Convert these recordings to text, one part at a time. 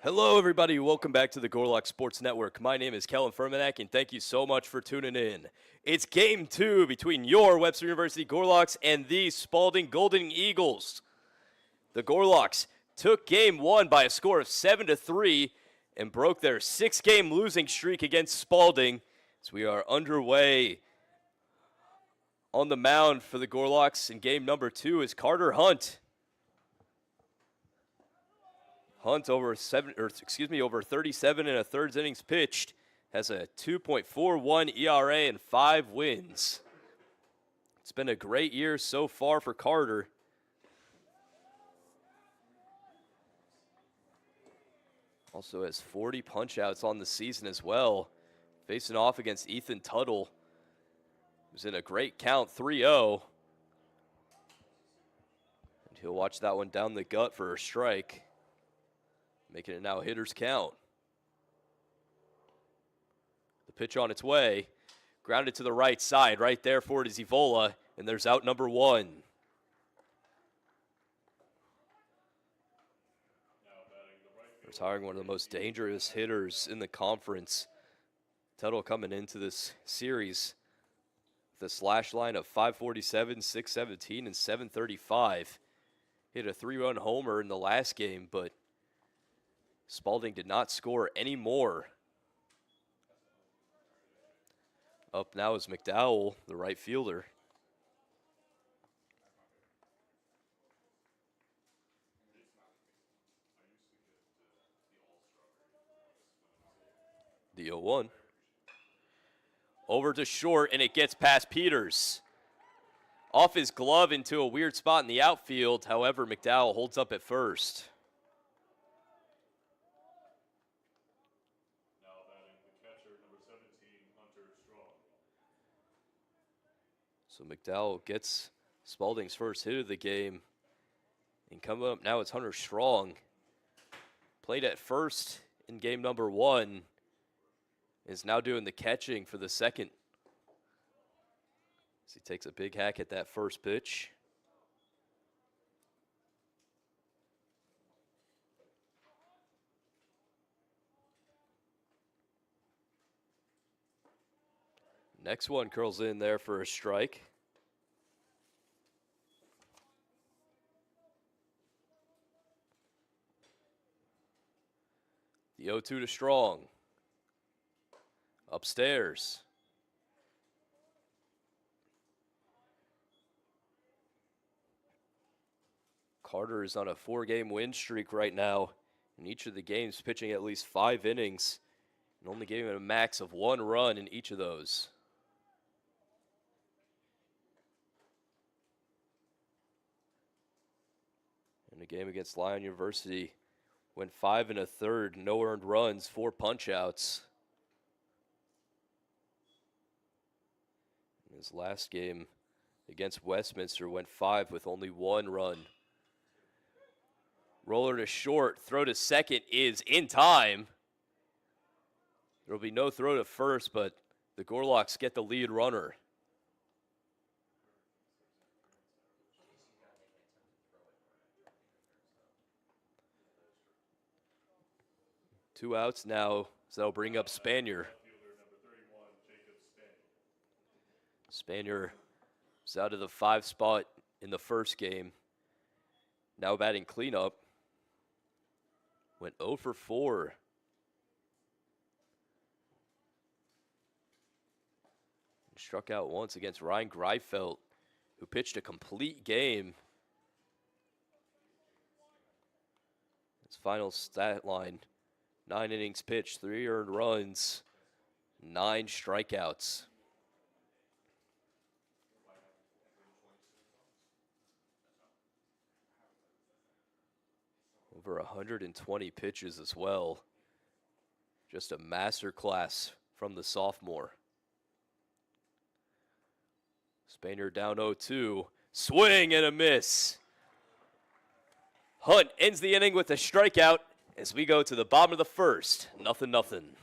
Hello, everybody. Welcome back to the Gorlocks Sports Network. My name is Kellen Furmanek, and thank you so much for tuning in. It's Game 2 between your Webster University Gorlocks and the Spalding Golden Eagles. The Gorlocks took Game 1 by a score of 7-3 and broke their 6-game losing streak against Spalding. As we are underway on the mound for the Gorlocks in game number 2 is Carter Hunt. Hunt over 37 and a third innings pitched, has a 2.41 ERA and 5 wins. It's been a great year so far for Carter. Also has 40 punch-outs on the season as well. Facing off against Ethan Tuttle, who's in a great count, 3-0. And he'll watch that one down the gut for a strike. Making it now a hitter's count. The pitch on its way. Grounded to the right side. Right there for it is Evola. And there's out number 1. Retiring one of the most dangerous hitters in the conference. Tuttle coming into this series with a slash line of 547, 617, and 735. Hit a 3-run homer in the last game, but Spalding did not score any more. Up now is McDowell, the right fielder. The 0-1. Over to short, and it gets past Peters. Off his glove into a weird spot in the outfield. However, McDowell holds up at first. So McDowell gets Spalding's first hit of the game. And coming up now, it's Hunter Strong. Played at first in game number 1. Is now doing the catching for the second. As he takes a big hack at that first pitch. Next one curls in there for a strike. The 0-2 to Strong. Upstairs. Carter is on a 4-game win streak right now. In each of the games, pitching at least 5 innings. And only giving it a max of 1 run in each of those. In a game against Lyon University, went 5 1/3, no earned runs, 4 punch-outs. In his last game against Westminster, went 5 with only 1 run. Roller to short, throw to second is in time. There will be no throw to first, but the Gorlocks get the lead runner. Two outs now, so that'll bring up Spanier. Spanier was out of the 5 spot in the first game. Now batting cleanup. Went 0 for 4. And struck out once against Ryan Greifelt, who pitched a complete game. His final stat line. 9 innings pitched, 3 earned runs, 9 strikeouts. Over 120 pitches as well. Just a masterclass from the sophomore. Spanier down 0-2. Swing and a miss. Hunt ends the inning with a strikeout. As we go to the bottom of the first, 0-0.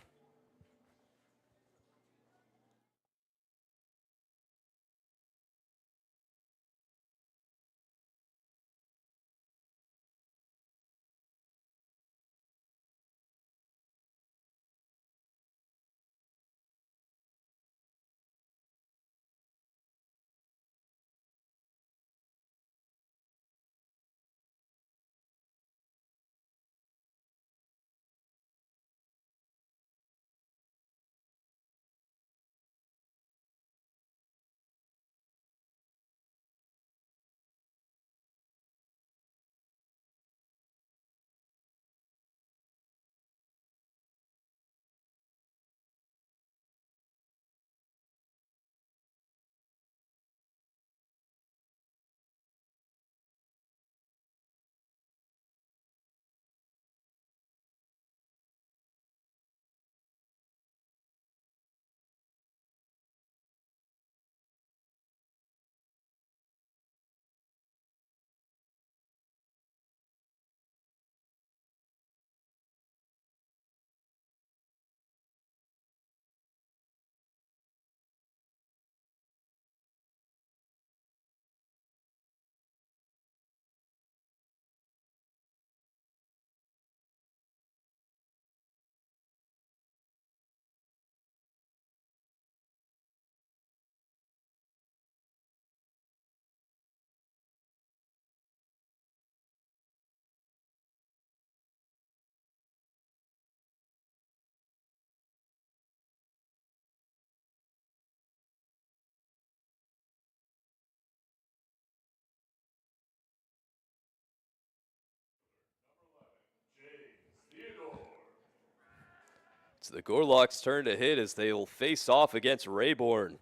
It's the Gorlocks' turn to hit as they will face off against Rayborn.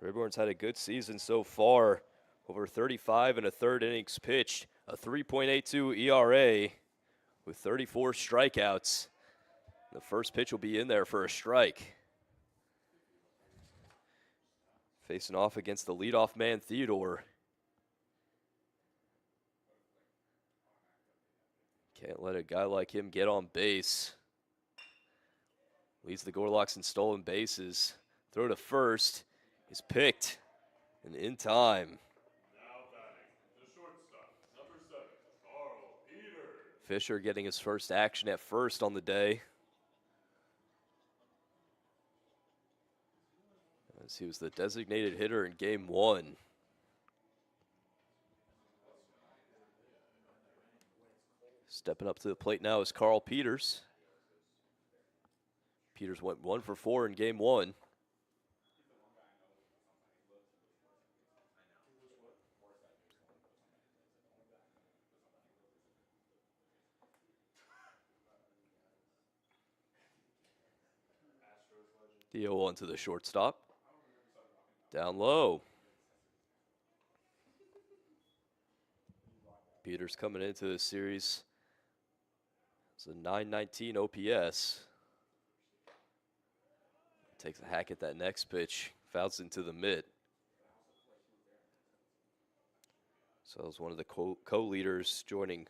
Rayborn's had a good season so far. Over 35 and a third innings pitched, a 3.82 ERA with 34 strikeouts. The first pitch will be in there for a strike. Facing off against the leadoff man, Theodore. Can't let a guy like him get on base. Leads the Gorlocks in stolen bases. Throw to first is picked and in time. Now batting, the shortstop, number 7, Carl Peters. Fisher getting his first action at first on the day, as he was the designated hitter in game 1. Stepping up to the plate now is Carl Peters. Peters went 1 for 4 in game 1. The 0-1 to the shortstop. Down low. Peters coming into the series. It's a 919 OPS. Takes a hack at that next pitch. Fouls into the mid. So it was one of the co-leaders, joining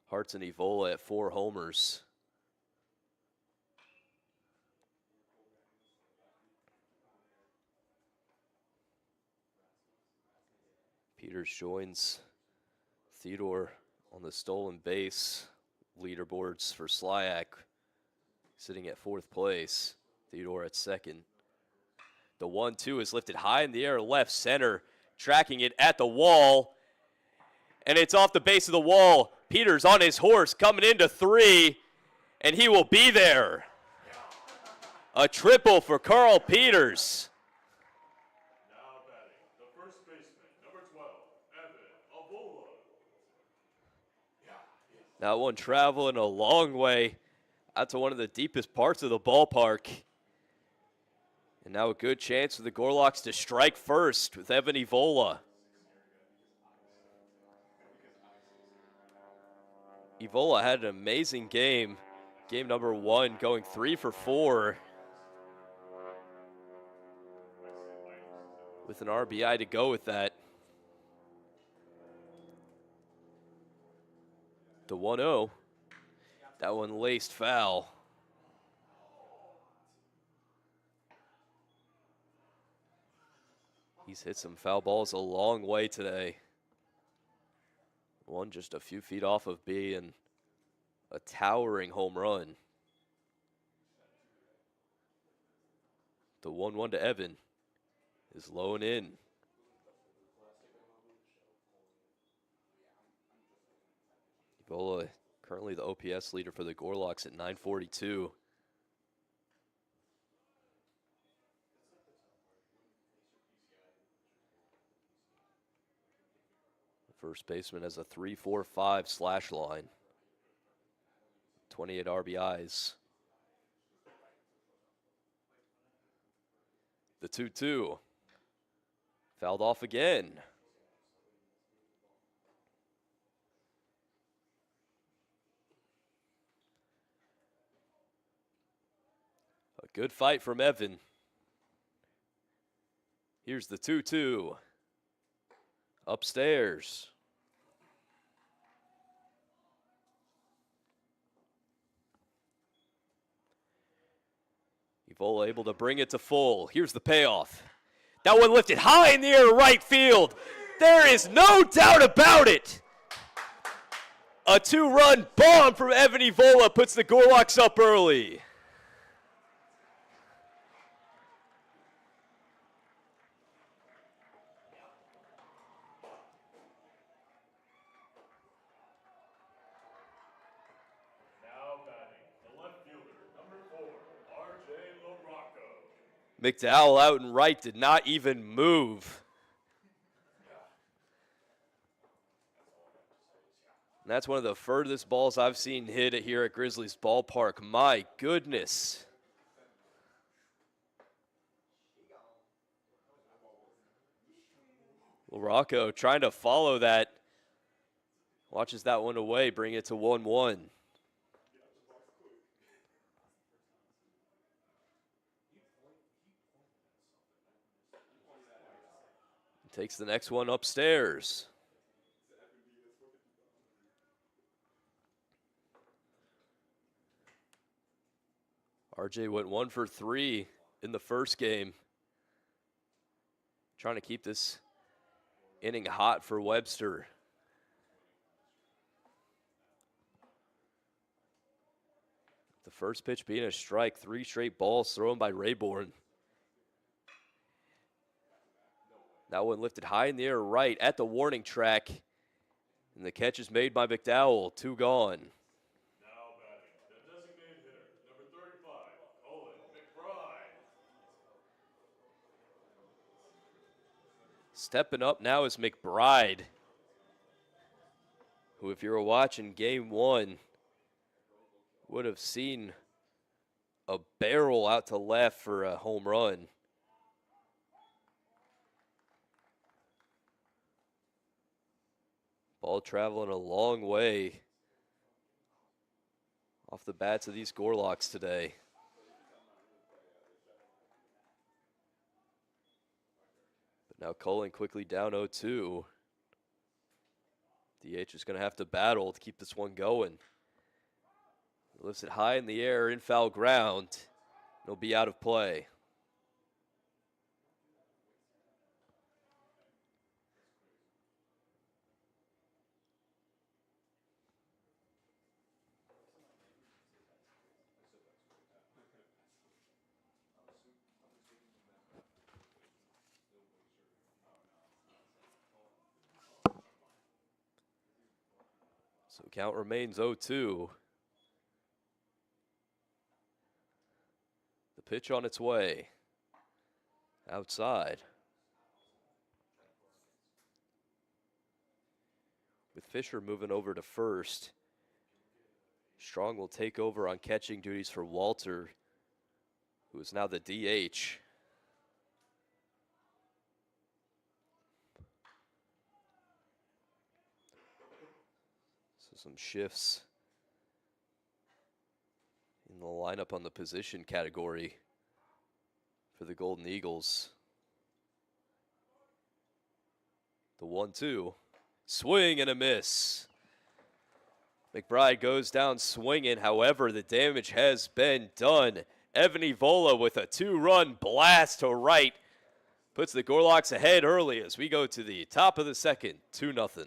Hartz and Evola at 4 homers. Peters joins Theodore on the stolen base leaderboards for SLIAC, sitting at 4th place. Theodore at 2nd. The 1-2 is lifted high in the air, left center, tracking it at the wall, and it's off the base of the wall. Peters on his horse coming into 3, and he will be there. A triple for Carl Peters. That one traveling a long way out to one of the deepest parts of the ballpark. And now a good chance for the Gorlocks to strike first with Evan Evola. Evola had an amazing game. Game number 1, going 3 for 4. With an RBI to go with that. The 1-0. That one laced foul. He's hit some foul balls a long way today. One just a few feet off of being a towering home run. The 1-1 to Evan is low and in. Evola currently the OPS leader for the Gorlocks at 942. The first baseman has a 3-4-5 slash line. 28 RBIs. The 2-2. Fouled off again. A good fight from Evan. Here's the 2-2. Upstairs. Evola able to bring it to full. Here's the payoff. That one lifted high in the air, right field. There is no doubt about it. A 2-run bomb from Evan Evola puts the Gorlocks up early. McDowell out and right did not even move. And that's one of the furthest balls I've seen hit here at Grizzlies Ballpark. My goodness. Well, Rocco trying to follow that. Watches that one away, bring it to 1-1. Takes the next one upstairs. RJ went 1 for 3 in the first game. Trying to keep this inning hot for Webster. The first pitch being a strike, 3 straight balls thrown by Rayborn. That one lifted high in the air right at the warning track. And the catch is made by McDowell, 2 gone. Now batting, the designated hitter, number 35, Colin McBride. Stepping up now is McBride, who, if you were watching game 1, would have seen a barrel out to left for a home run. Ball traveling a long way off the bats of these Gorlocks today. But now Cullen quickly down 0-2. DH is going to have to battle to keep this one going. Lifts it high in the air in foul ground. It'll be out of play. So count remains 0-2. The pitch on its way. Outside. With Fisher moving over to first, Strong will take over on catching duties for Walter, who is now the DH. So some shifts in the lineup on the position category for the Golden Eagles. The 1-2. Swing and a miss. McBride goes down swinging. However, the damage has been done. Evan Evola with a 2-run blast to right puts the Gorlocks ahead early as we go to the top of the second, 2-0.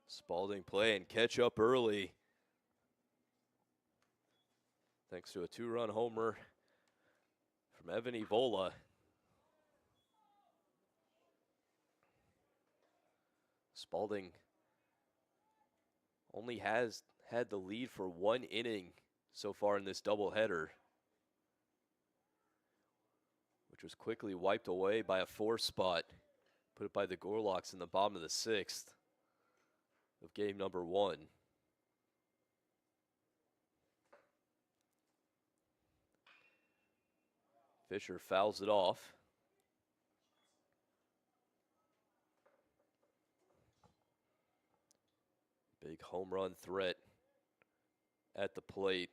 Spalding playing catch up early, thanks to a 2-run homer from Evan Evola. Spalding only has had the lead for 1 inning so far in this doubleheader, which was quickly wiped away by a 4 spot put by the Gorlocks in the bottom of the 6th of game number 1. Fisher fouls it off. Big home run threat at the plate.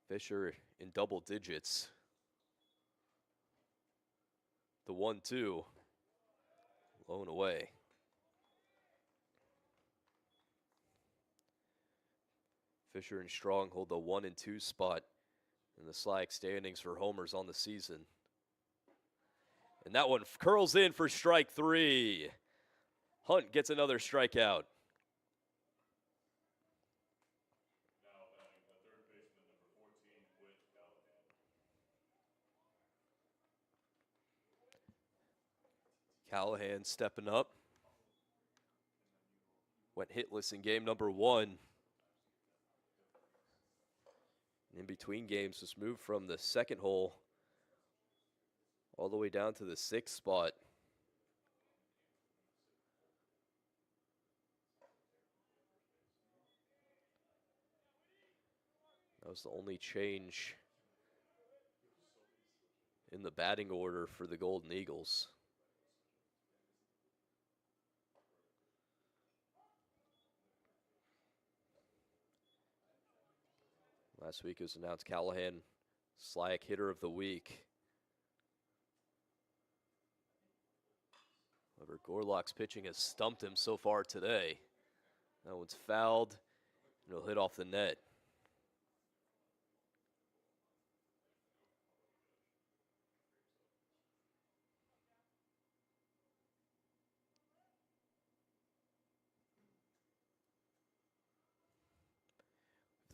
Fisher in double digits. The 1-2, low and away. Fisher and Strong hold the 1 and 2 spot in the SLAC standings for homers on the season. And that one curls in for strike 3. Hunt gets another strikeout. Now batting the third baseman, number 14, Whit Callahan. Callahan stepping up. Went hitless in game number 1. In between games, was moved from the 2nd hole all the way down to the 6th spot. That was the only change in the batting order for the Golden Eagles. Last week it was announced Callahan SLAC hitter of the week. However, Gorlocks pitching has stumped him so far today. That one's fouled, and it'll hit off the net.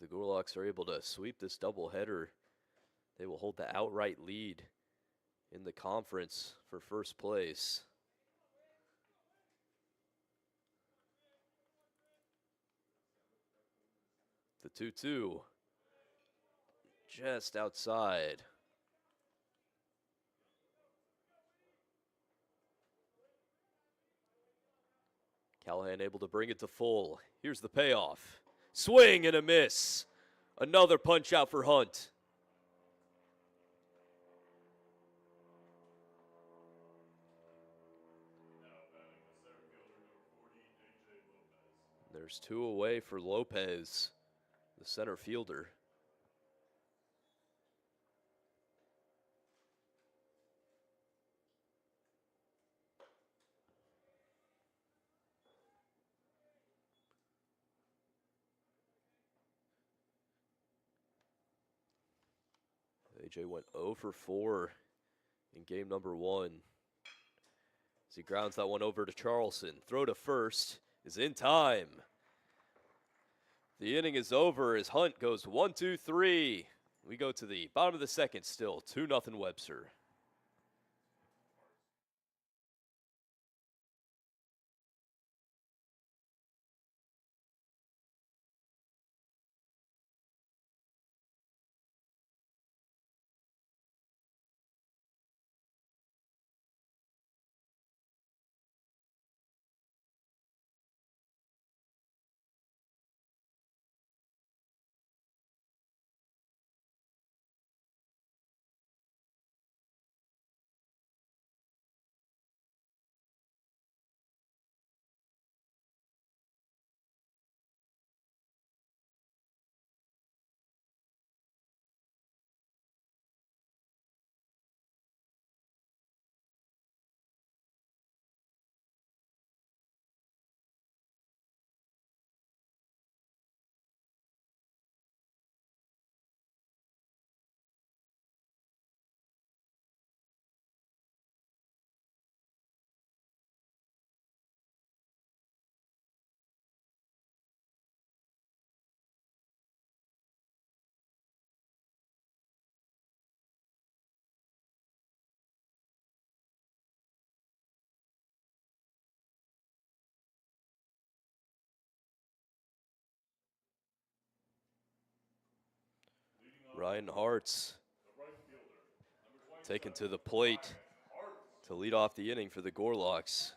If the Gorlocks are able to sweep this doubleheader, they will hold the outright lead in the conference for first place. The 2-2, just outside. Callahan able to bring it to full. Here's the payoff. Swing and a miss. Another punch out for Hunt. Now batting the center fielder, number 40, A.J. Lopez. There's 2 away for Lopez, the center fielder. AJ went 0 for 4 in game number 1. As he grounds that one over to Charleston. Throw to first is in time. The inning is over as Hunt goes 1-2-3. We go to the bottom of the 2nd still, 2-0 Webster. Ryan Hartz The right fielder. Number 27. taken to the plate to lead off the inning for the Gorlocks.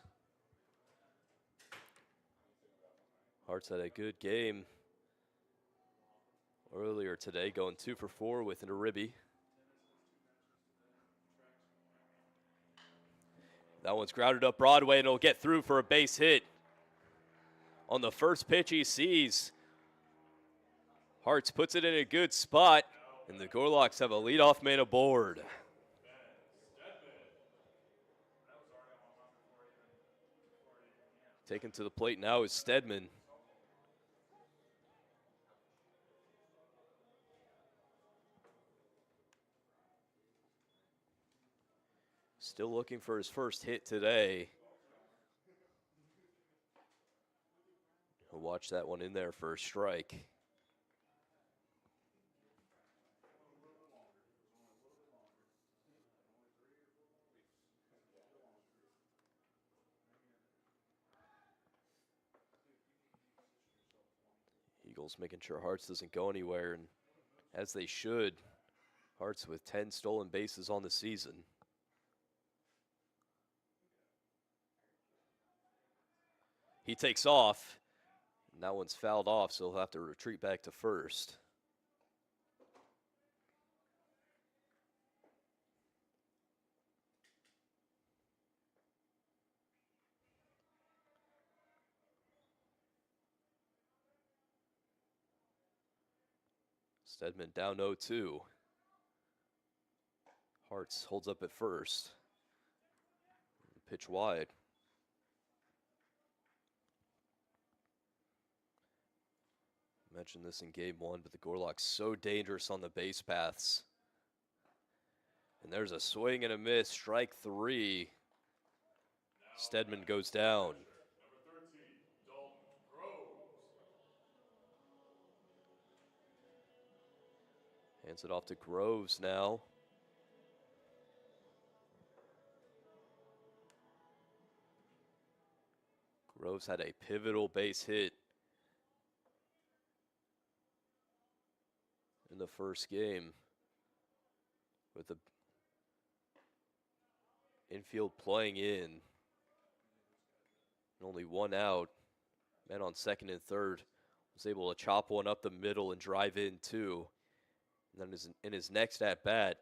Hartz had a good game earlier today, going 2 for 4 with an ribby. That one's grounded up Broadway, and it'll get through for a base hit. On the first pitch he sees, Hartz puts it in a good spot, and the Gorlocks have a leadoff man aboard. Taken to the plate now is Stedman. Still looking for his first hit today. He'll watch that one in there for a strike. Eagles making sure Hartz doesn't go anywhere, and as they should. Hartz with 10 stolen bases on the season. He takes off, and that one's fouled off, so he'll have to retreat back to first. Stedman down 0-2. Hartz holds up at first. Pitch wide. Mentioned this in game 1, but the Gorlocks so dangerous on the base paths. And there's a swing and a miss, strike 3. Stedman goes down. Number 13, Dalton Groves. Hands it off to Groves now. Groves had a pivotal base hit in the first game with the infield playing in. And only one out. Man on second and third was able to chop one up the middle and drive in two. And then in his next at bat,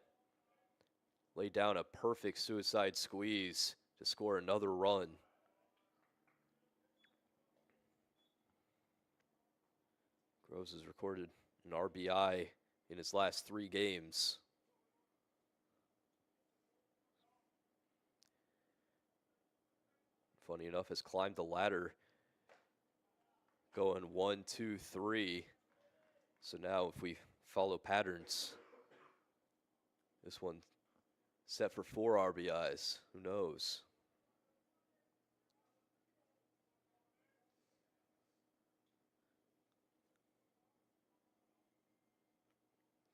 laid down a perfect suicide squeeze to score another run. Groves has recorded an RBI in his last 3 games. Funny enough, has climbed the ladder, going 1, 2, 3. So now if we follow patterns, this one set for 4 RBIs. Who knows?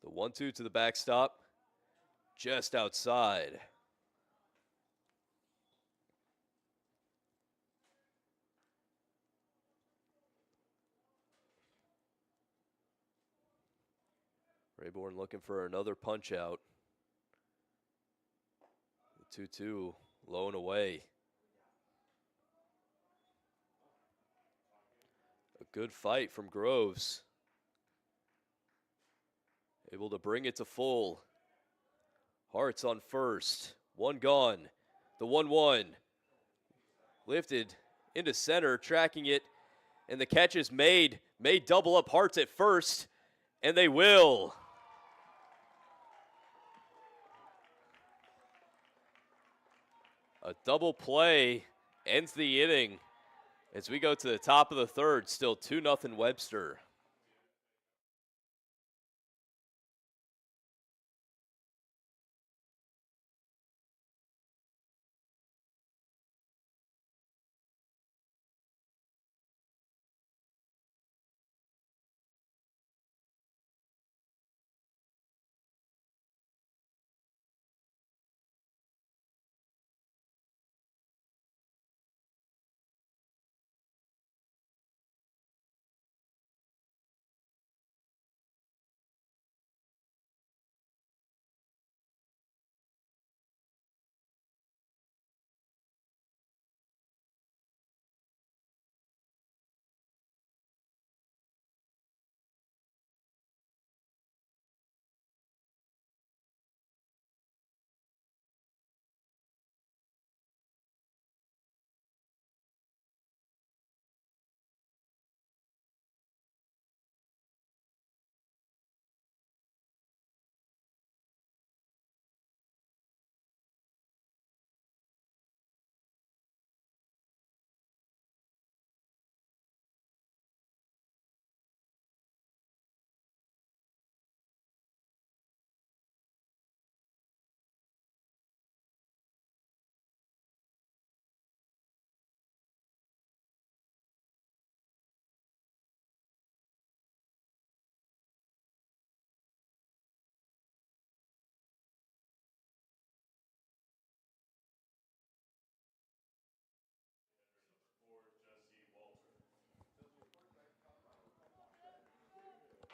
The 1-2 to the backstop, just outside. Rayborn looking for another punch out. The 2-2 low and away. A good fight from Groves. Able to bring it to full. Hartz on first. One gone. The 1-1. Lifted into center, tracking it. And the catch is made. May double up Hartz at first. And they will. A double play ends the inning as we go to the top of the third. Still 2-0 Webster.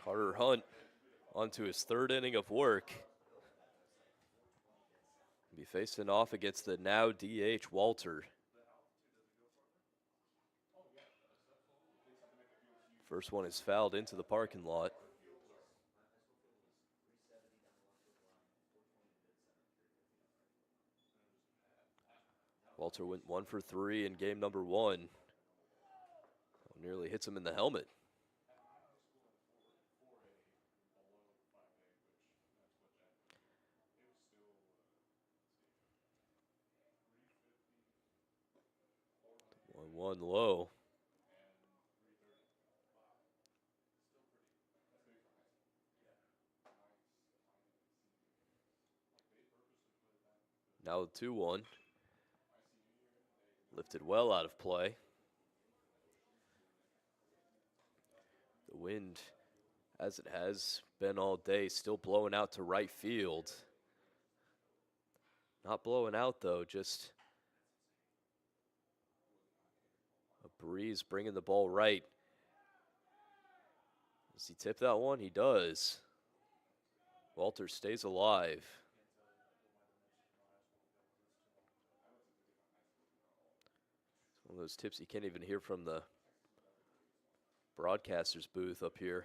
Carter Hunt onto his third inning of work. Be facing off against the now DH Walter. First one is fouled into the parking lot. Walter went 1 for 3 in game number 1. Nearly hits him in the helmet. One low. Now the 2-1. Lifted well out of play. The wind, as it has been all day, still blowing out to right field. Not blowing out though, just a breeze bringing the ball right. Does he tip that one? He does. Walter stays alive. It's one of those tips you can't even hear from the broadcaster's booth up here.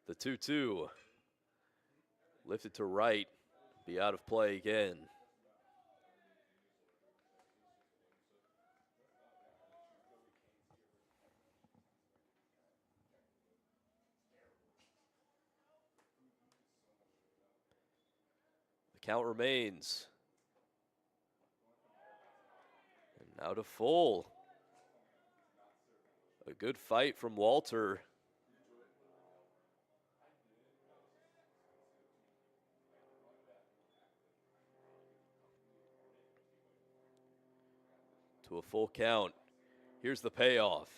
The 2-2. Lifted to right. Be out of play again. The count remains. And now to full. A good fight from Walter. To a full count. Here's the payoff.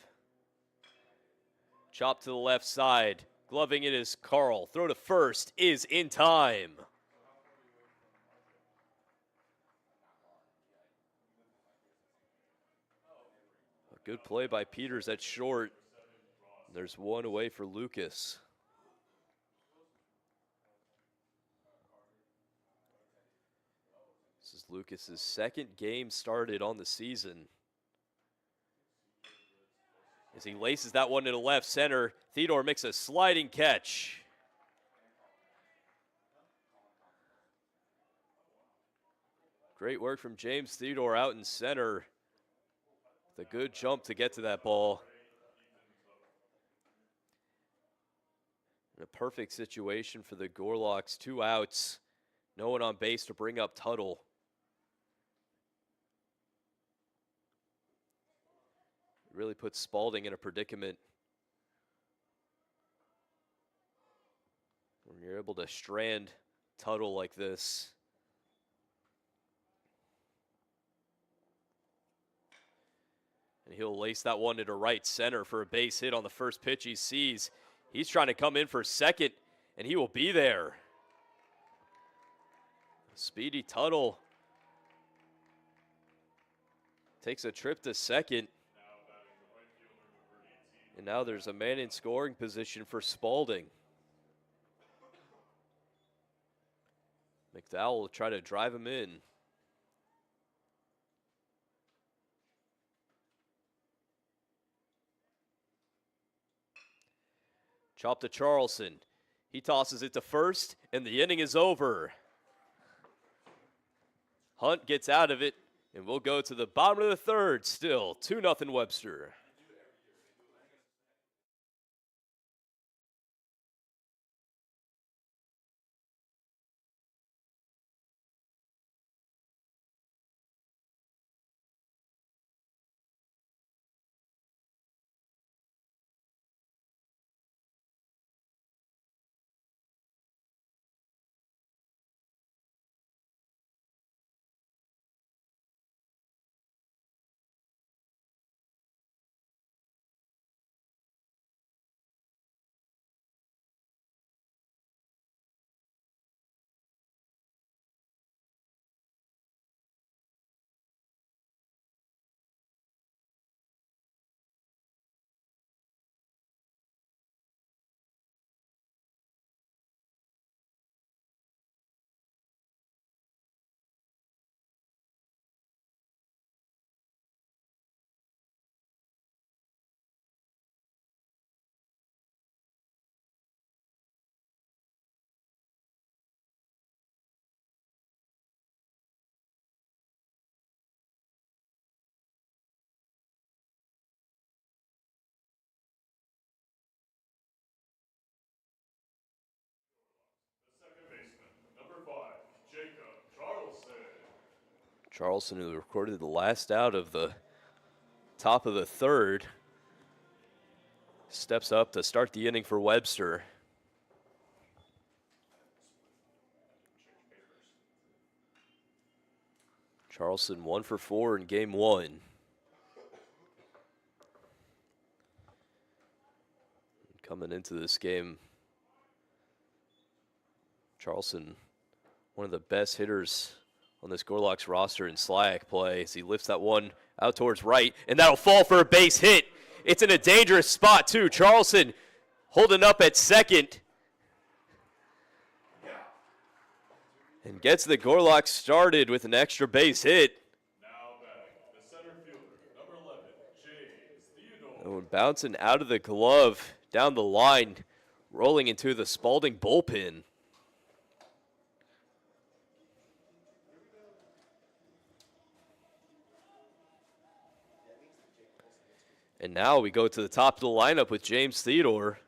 Chop to the left side. Gloving it is Carl. Throw to first is in time. A good play by Peters at short. There's one away for Lucas. This is Lucas's second game started on the season. As he laces that one to the left center, Theodore makes a sliding catch. Great work from James Theodore out in center. With a good jump to get to that ball. In a perfect situation for the Gorlocks. 2 outs. No one on base to bring up Tuttle. Really puts Spalding in a predicament when you're able to strand Tuttle like this. And he'll lace that one into right center for a base hit on the first pitch he sees. He's trying to come in for second, and he will be there. Speedy Tuttle takes a trip to second. And now there's a man in scoring position for Spalding. McDowell will try to drive him in. Chop to Charleston. He tosses it to first, and the inning is over. Hunt gets out of it, and we'll go to the bottom of the third. Still 2-0 Webster. Charleston, who recorded the last out of the top of the third, steps up to start the inning for Webster. Charleston 1 for 4 in game 1. Coming into this game, Charleston, one of the best hitters on this Gorlocks roster in SLAC play, as he lifts that one out towards right, and that'll fall for a base hit. It's in a dangerous spot, too. Charleston holding up at second. And gets the Gorlocks started with an extra base hit. Now batting, the center fielder, number 11, James Theodore. And bouncing out of the glove, down the line, rolling into the Spalding bullpen. And now we go to the top of the lineup with James Theodore.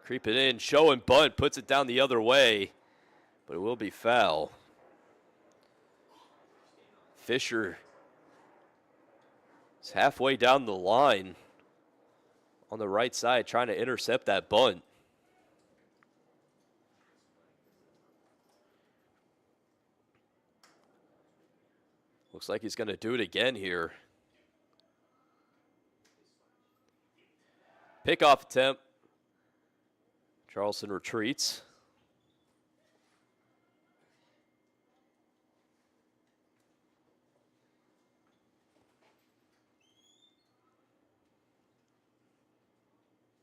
Creeping in, showing bunt, puts it down the other way, but it will be foul. Fisher is halfway down the line on the right side, trying to intercept that bunt. Looks like he's going to do it again here. Pickoff attempt. Charleston retreats.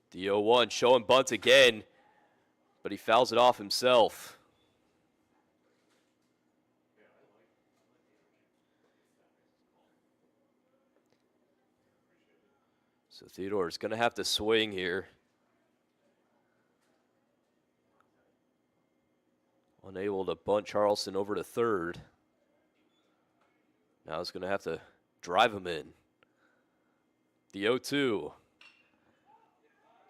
The 0-1 showing bunt again, but he fouls it off himself. So Theodore is going to have to swing here. Unable to bunt Charleston over to third. Now he's going to have to drive him in. The 0-2.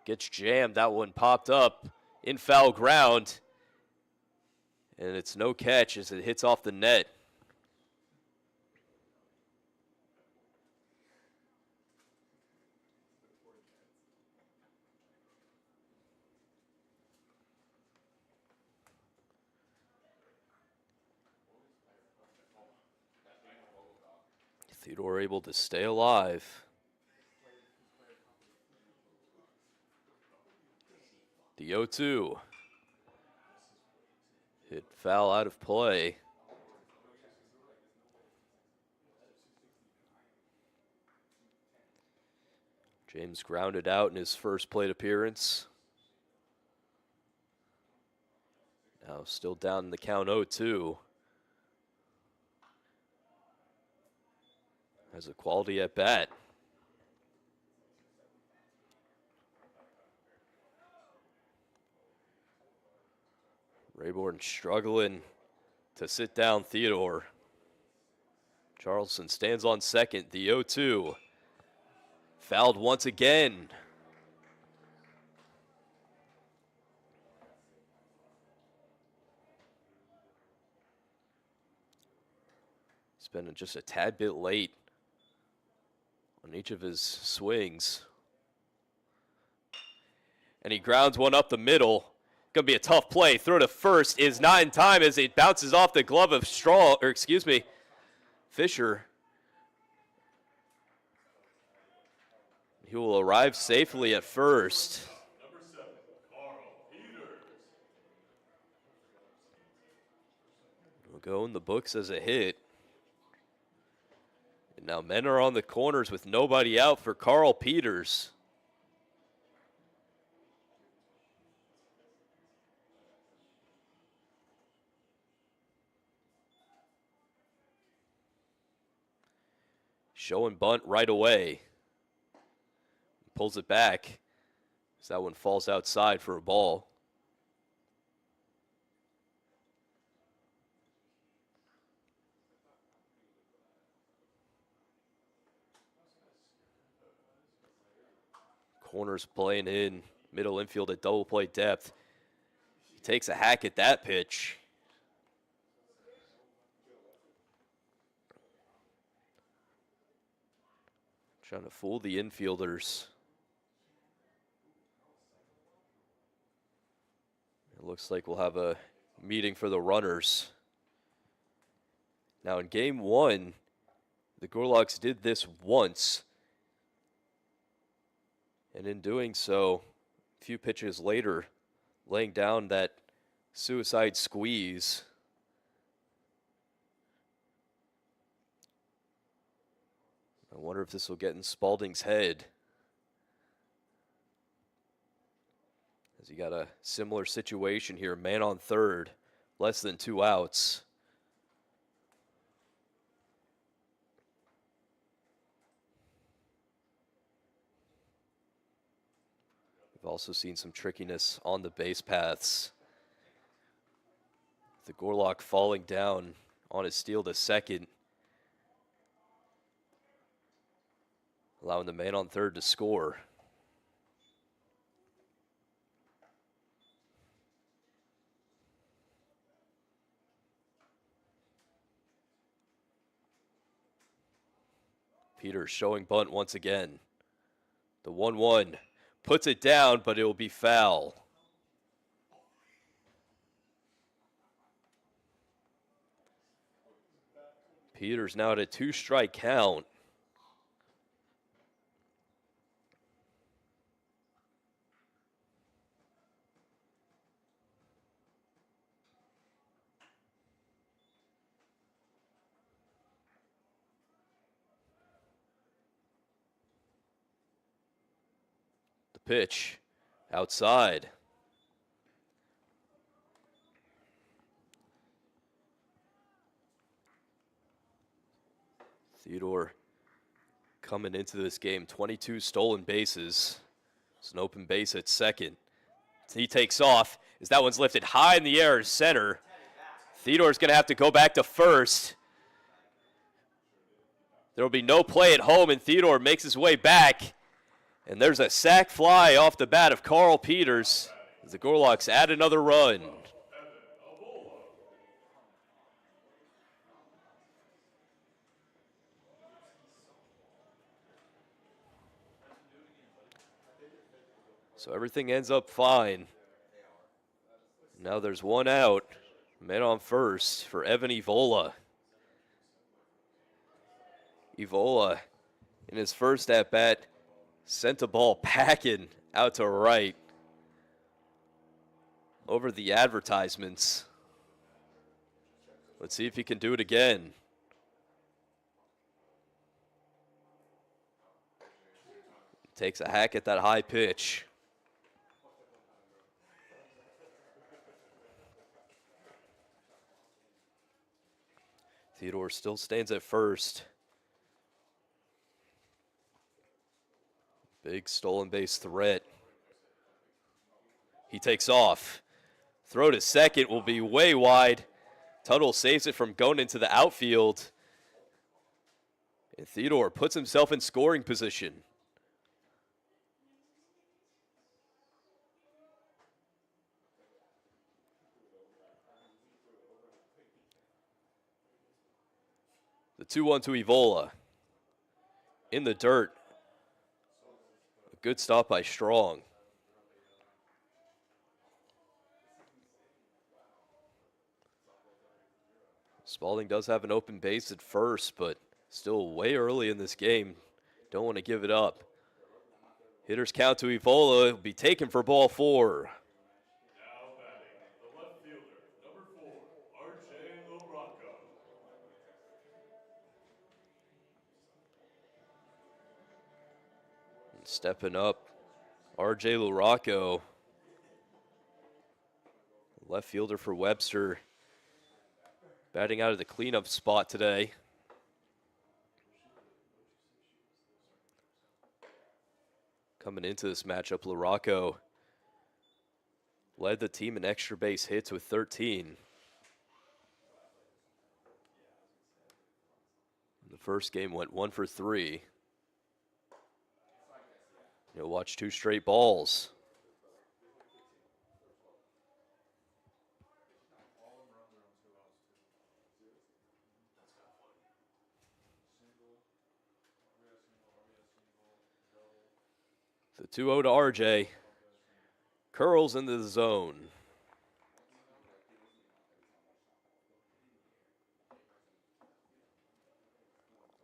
Gets jammed. That one popped up in foul ground. And it's no catch as it hits off the net. Theodore able to stay alive. The 0-2. Hit foul out of play. James grounded out in his first plate appearance. Now still down in the count 0-2. Has a quality at bat. Rayborn struggling to sit down Theodore. Charleston stands on second. The 0-2. Fouled once again. He's been just a tad bit late on each of his swings. And he grounds one up the middle. Gonna be a tough play. Throw to first is not in time as it bounces off the glove of Fisher. He will arrive safely at first. Number 7, Carl Peters. Will go in the books as a hit. And now men are on the corners with nobody out for Carl Peters. Showing bunt right away. Pulls it back. So that one falls outside for a ball. Corners playing in, middle infield at double play depth. He takes a hack at that pitch. Trying to fool the infielders. It looks like we'll have a meeting for the runners. Now in game one, the Gorlocks did this once. And in doing so, a few pitches later, laying down that suicide squeeze. I wonder if this will get in Spalding's head. As you got a similar situation here, man on third, less than 2 outs. We've also seen some trickiness on the base paths. The Gorlock falling down on his steal to second, allowing the man on third to score. Peters showing bunt once again. The 1-1 puts it down, but it will be foul. Peters now at a 2-strike count. Pitch outside. Theodore coming into this game, 22 stolen bases. It's an open base at second. He takes off as that one's lifted high in the air to center. Theodore's going to have to go back to first. There will be no play at home, and Theodore makes his way back. And there's a sac fly off the bat of Carl Peters as the Gorlocks add another run. So everything ends up fine. Now there's 1 out. Man on first for Evan Evola. Evola in his first at-bat sent the ball packing out to right over the advertisements. Let's see if he can do it again. Takes a hack at that high pitch. Theodore still stands at first. Big stolen base threat. He takes off. Throw to second will be way wide. Tuttle saves it from going into the outfield. And Theodore puts himself in scoring position. The 2-1 to Evola. In the dirt. Good stop by Strong. Spalding does have an open base at first, but still way early in this game. Don't want to give it up. Hitters count to Evola. Will be taken for ball 4. Now batting, the left fielder, number 4, R.J. Lorocco. Stepping up, R.J. Lorocco, left fielder for Webster, batting out of the cleanup spot today. Coming into this matchup, Lorocco led the team in extra base hits with 13. The first game went 1 for 3. You'll watch 2 straight balls. The 2-0 to RJ. Curls into the zone.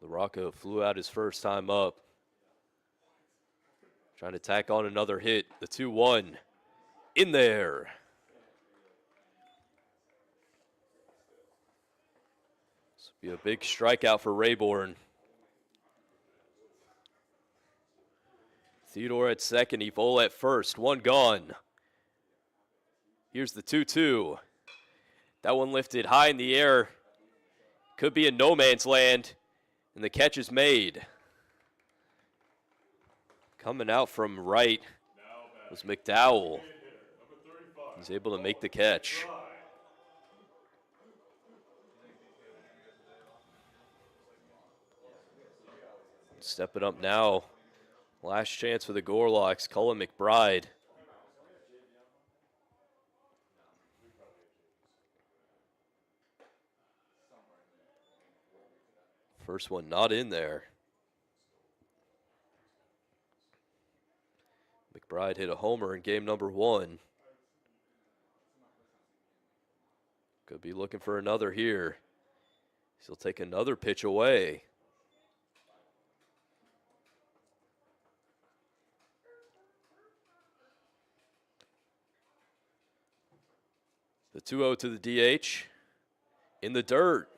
LaRocco flew out his first time up. Trying to tack on another hit. The 2-1 in there. This will be a big strikeout for Rayborn. Theodore at second, Evola at first. 1 gone. Here's the 2-2. That one lifted high in the air. Could be in no man's land. And the catch is made. Coming out from right was McDowell. He's able to make the catch. Stepping up now. Last chance for the Gorlocks, Cullen McBride. First one not in there. McBride hit a homer in game number 1. Could be looking for another here. He'll take another pitch away. The 2-0 to the DH. In the dirt.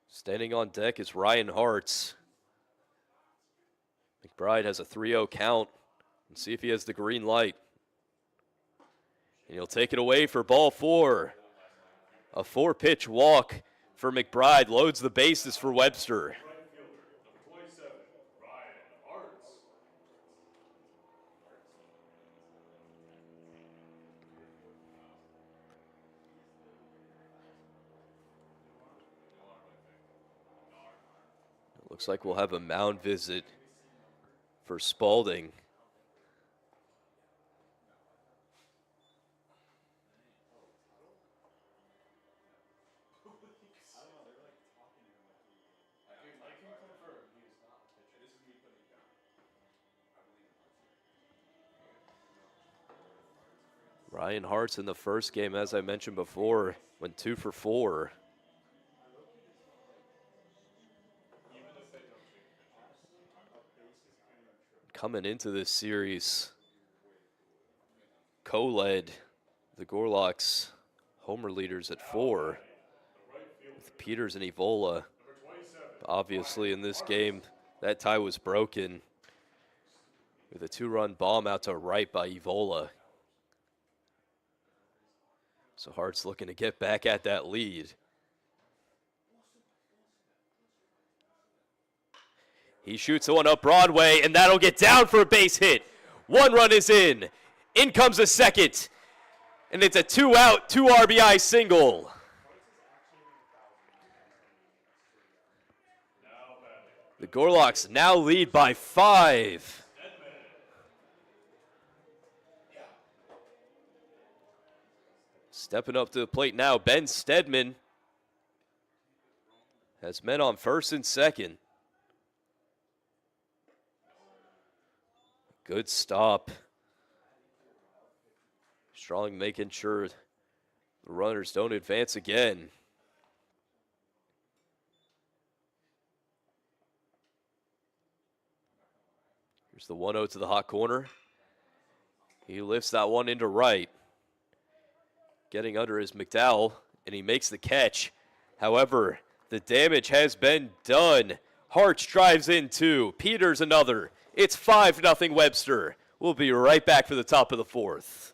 Standing on deck is Ryan Hartz. McBride has a 3-0 count. Let's see if he has the green light. And he'll take it away for ball 4. A 4-pitch walk for McBride loads the bases for Webster. Looks like we'll have a mound visit for Spalding. Ryan Hartz in the first game, as I mentioned before, went 2 for 4. Coming into this series, co-led the Gorlocks homer leaders at 4 with Peters and Evola. Obviously in this game, that tie was broken with a 2-run bomb out to right by Evola. So Hart's looking to get back at that lead. He shoots one up Broadway, and that'll get down for a base hit. 1 run is in. In comes a second. And it's a 2-out, 2 RBI single. The Gorlocks now lead by 5. Stepping up to the plate now, Ben Stedman has men on first and second. Good stop. Strong making sure the runners don't advance again. Here's the 1-0 to the hot corner. He lifts that one into right. Getting under is McDowell, and he makes the catch. However, the damage has been done. Hartz drives in 2. Peters another. It's 5-0 Webster. We'll be right back for the top of the 4th.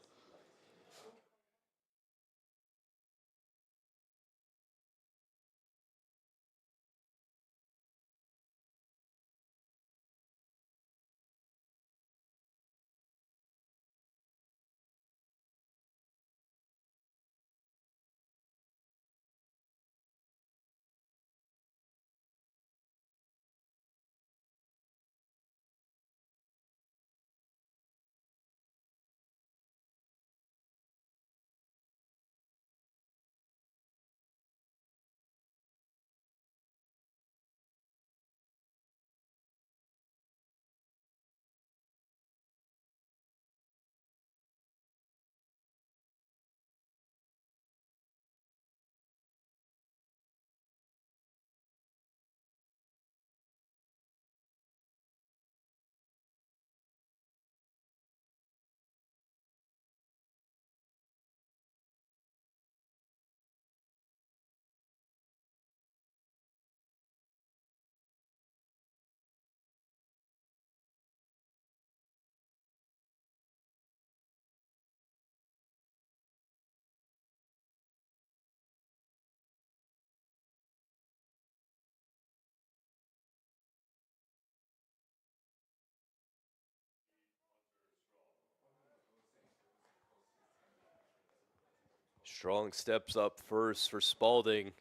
Strong steps up first for Spalding.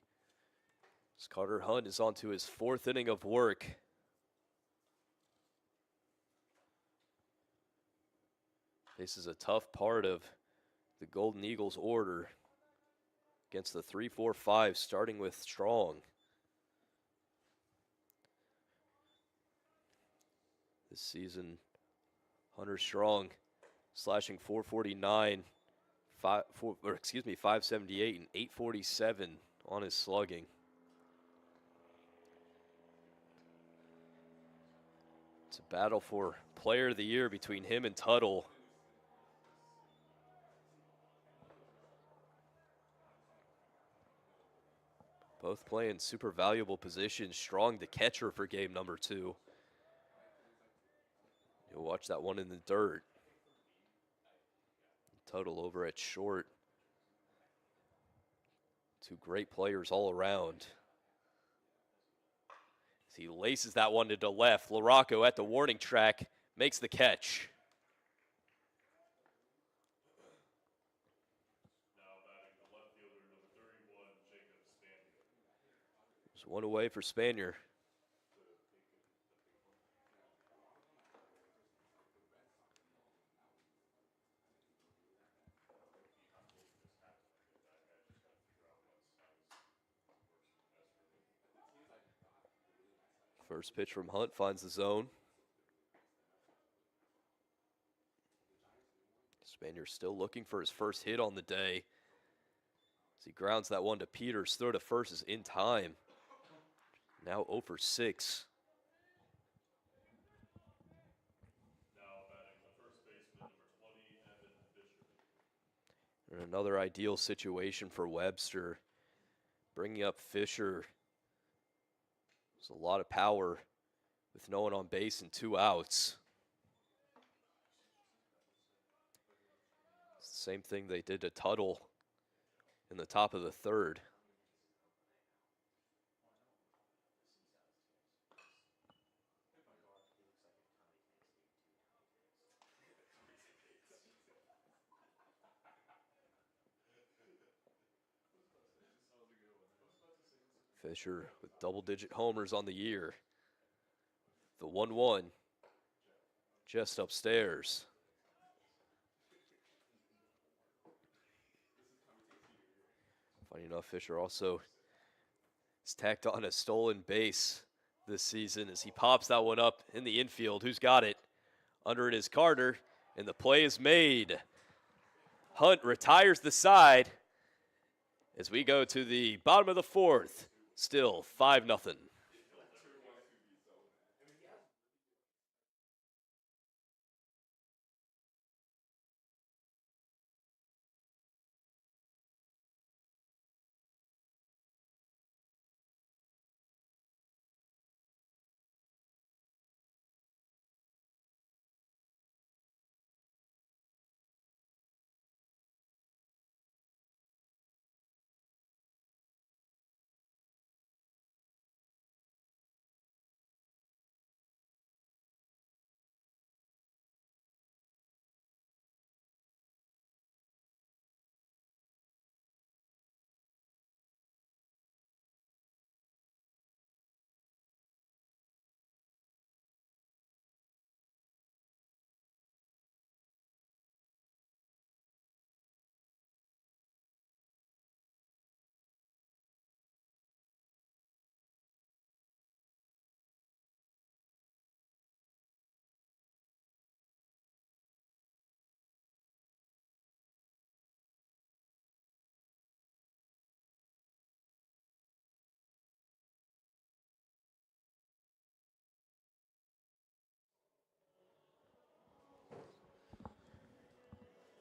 As Carter Hunt is on to his 4th inning of work. This is a tough part of the Golden Eagles order against the 3-4-5, starting with Strong. This season, Hunter Strong slashing 449, 578 and 847 on his slugging. It's a battle for Player of the Year between him and Tuttle. Both playing super valuable positions. Strong the catcher for game number 2. You'll watch that one in the dirt. Tuttle over at short. 2 great players all around. As he laces that one to the left, LaRocco at the warning track makes the catch. Now batting the left fielder, number 31, Jacob Spanier. There's one away for Spanier. First pitch from Hunt finds the zone. Spanier still looking for his first hit on the day. As he grounds that one to Peters, throw to first is in time. Now 0 for 6. Now batting the first baseman, number 20, Evan Fisher. And another ideal situation for Webster. Bringing up Fisher. There's a lot of power with no one on base and 2 outs. It's the same thing they did to Tuttle in the top of the 3rd. Fisher with double-digit homers on the year. The 1-1 just upstairs. Funny enough, Fisher also has tacked on a stolen base this season as he pops that one up in the infield. Who's got it? Under it is Carter, and the play is made. Hunt retires the side as we go to the bottom of the 4th. Still 5-0.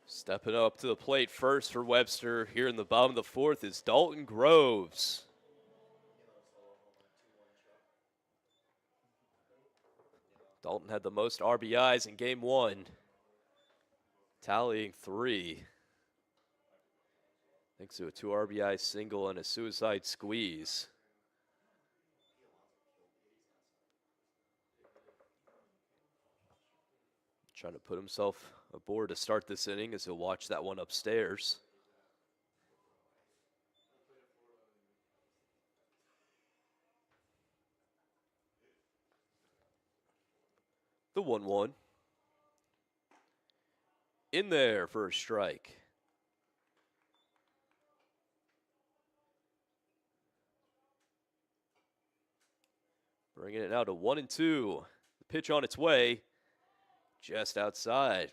Stepping up to the plate first for Webster here in the bottom of the 4th is Dalton Groves. Dalton had the most RBIs in game 1, tallying 3. Thanks to a 2 RBI single and a suicide squeeze. Trying to put himself aboard to start this inning as he'll watch that one upstairs. The 1-1. In there for a strike. Bringing it now to 1-2. The pitch on its way, just outside.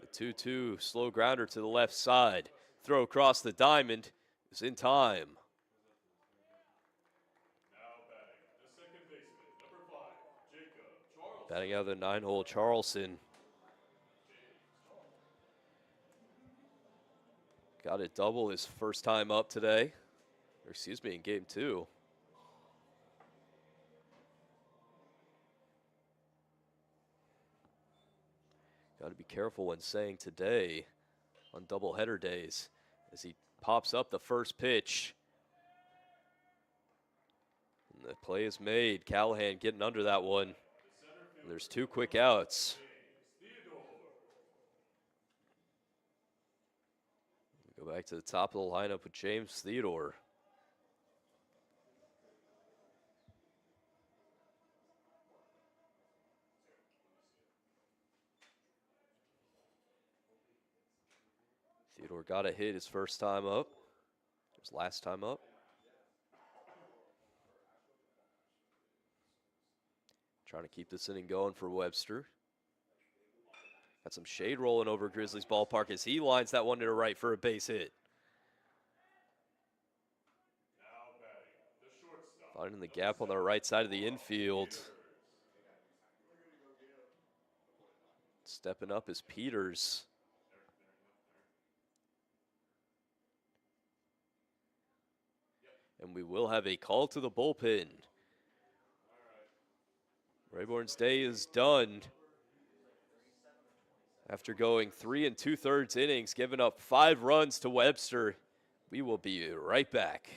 The 2-2 slow grounder to the left side. Throw across the diamond is in time. Now batting, the second baseman, number 5, Jacob Charles. Batting out of the 9-hole, Charleston. Got a double his first time up today. Or excuse me, in game 2. Got to be careful when saying today on doubleheader days as he pops up the first pitch. And the play is made. Callahan getting under that one. And there's 2 quick outs. Go back to the top of the lineup with James Theodore. Theodore got a hit his first time up. His last time up. Trying to keep this inning going for Webster. Got some shade rolling over Grizzlies ballpark as he lines that one to the right for a base hit. Now batting, the shortstop. Finding the gap on the right side of the infield. Stepping up is Peters. And we will have a call to the bullpen. Rayborn's day is done. After going 3 2/3 innings, giving up 5 runs to Webster. We will be right back.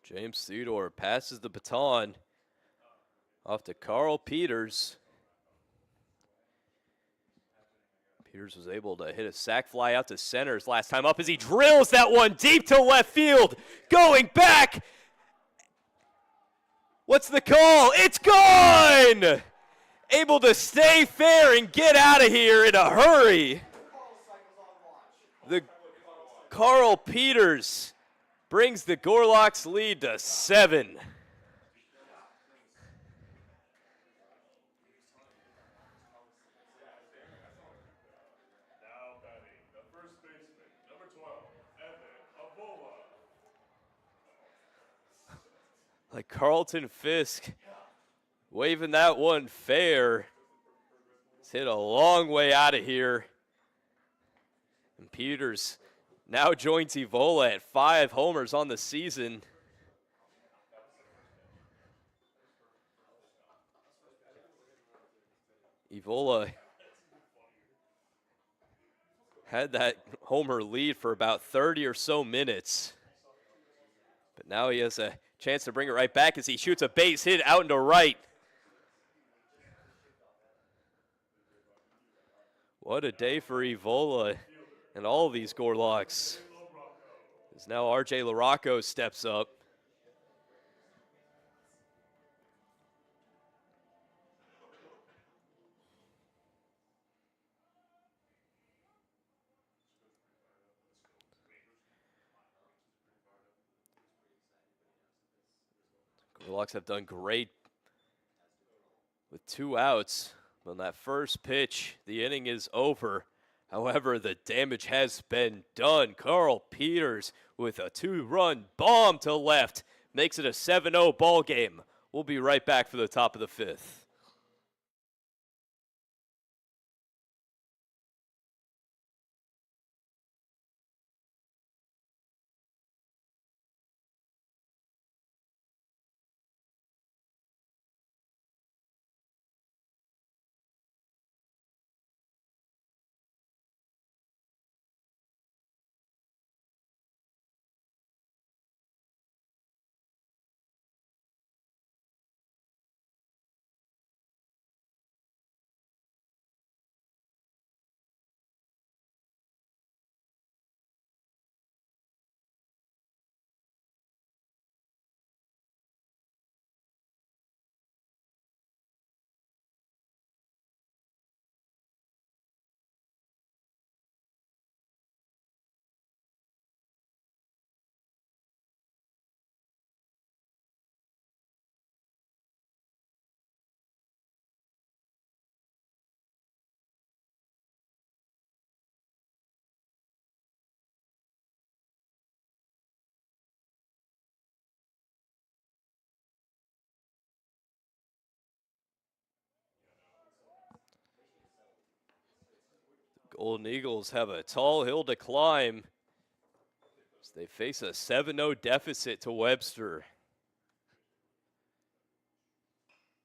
James Theodore passes the baton off to Carl Peters. Peters was able to hit a sac fly out to center his last time up as he drills that one deep to left field. Going back. What's the call? It's gone! Able to stay fair and get out of here in a hurry. The Carl Peters brings the Gorlocks lead to 7. Now batting, the first baseman, number 12, like Carlton Fisk waving that one fair. It's hit a long way out of here. And Peters now joins Evola at 5 homers on the season. Evola had that homer lead for about 30 or so minutes. But now he has a chance to bring it right back as he shoots a base hit out into right. What a day for Evola and all of these Gorlocks. As now RJ LaRocco steps up. Gorlocks have done great with 2 outs. On that first pitch, the inning is over. However, the damage has been done. Carl Peters with a 2-run bomb to left makes it a 7-0 ball game. We'll be right back for the top of the 5th. Golden Eagles have a tall hill to climb as they face a 7-0 deficit to Webster.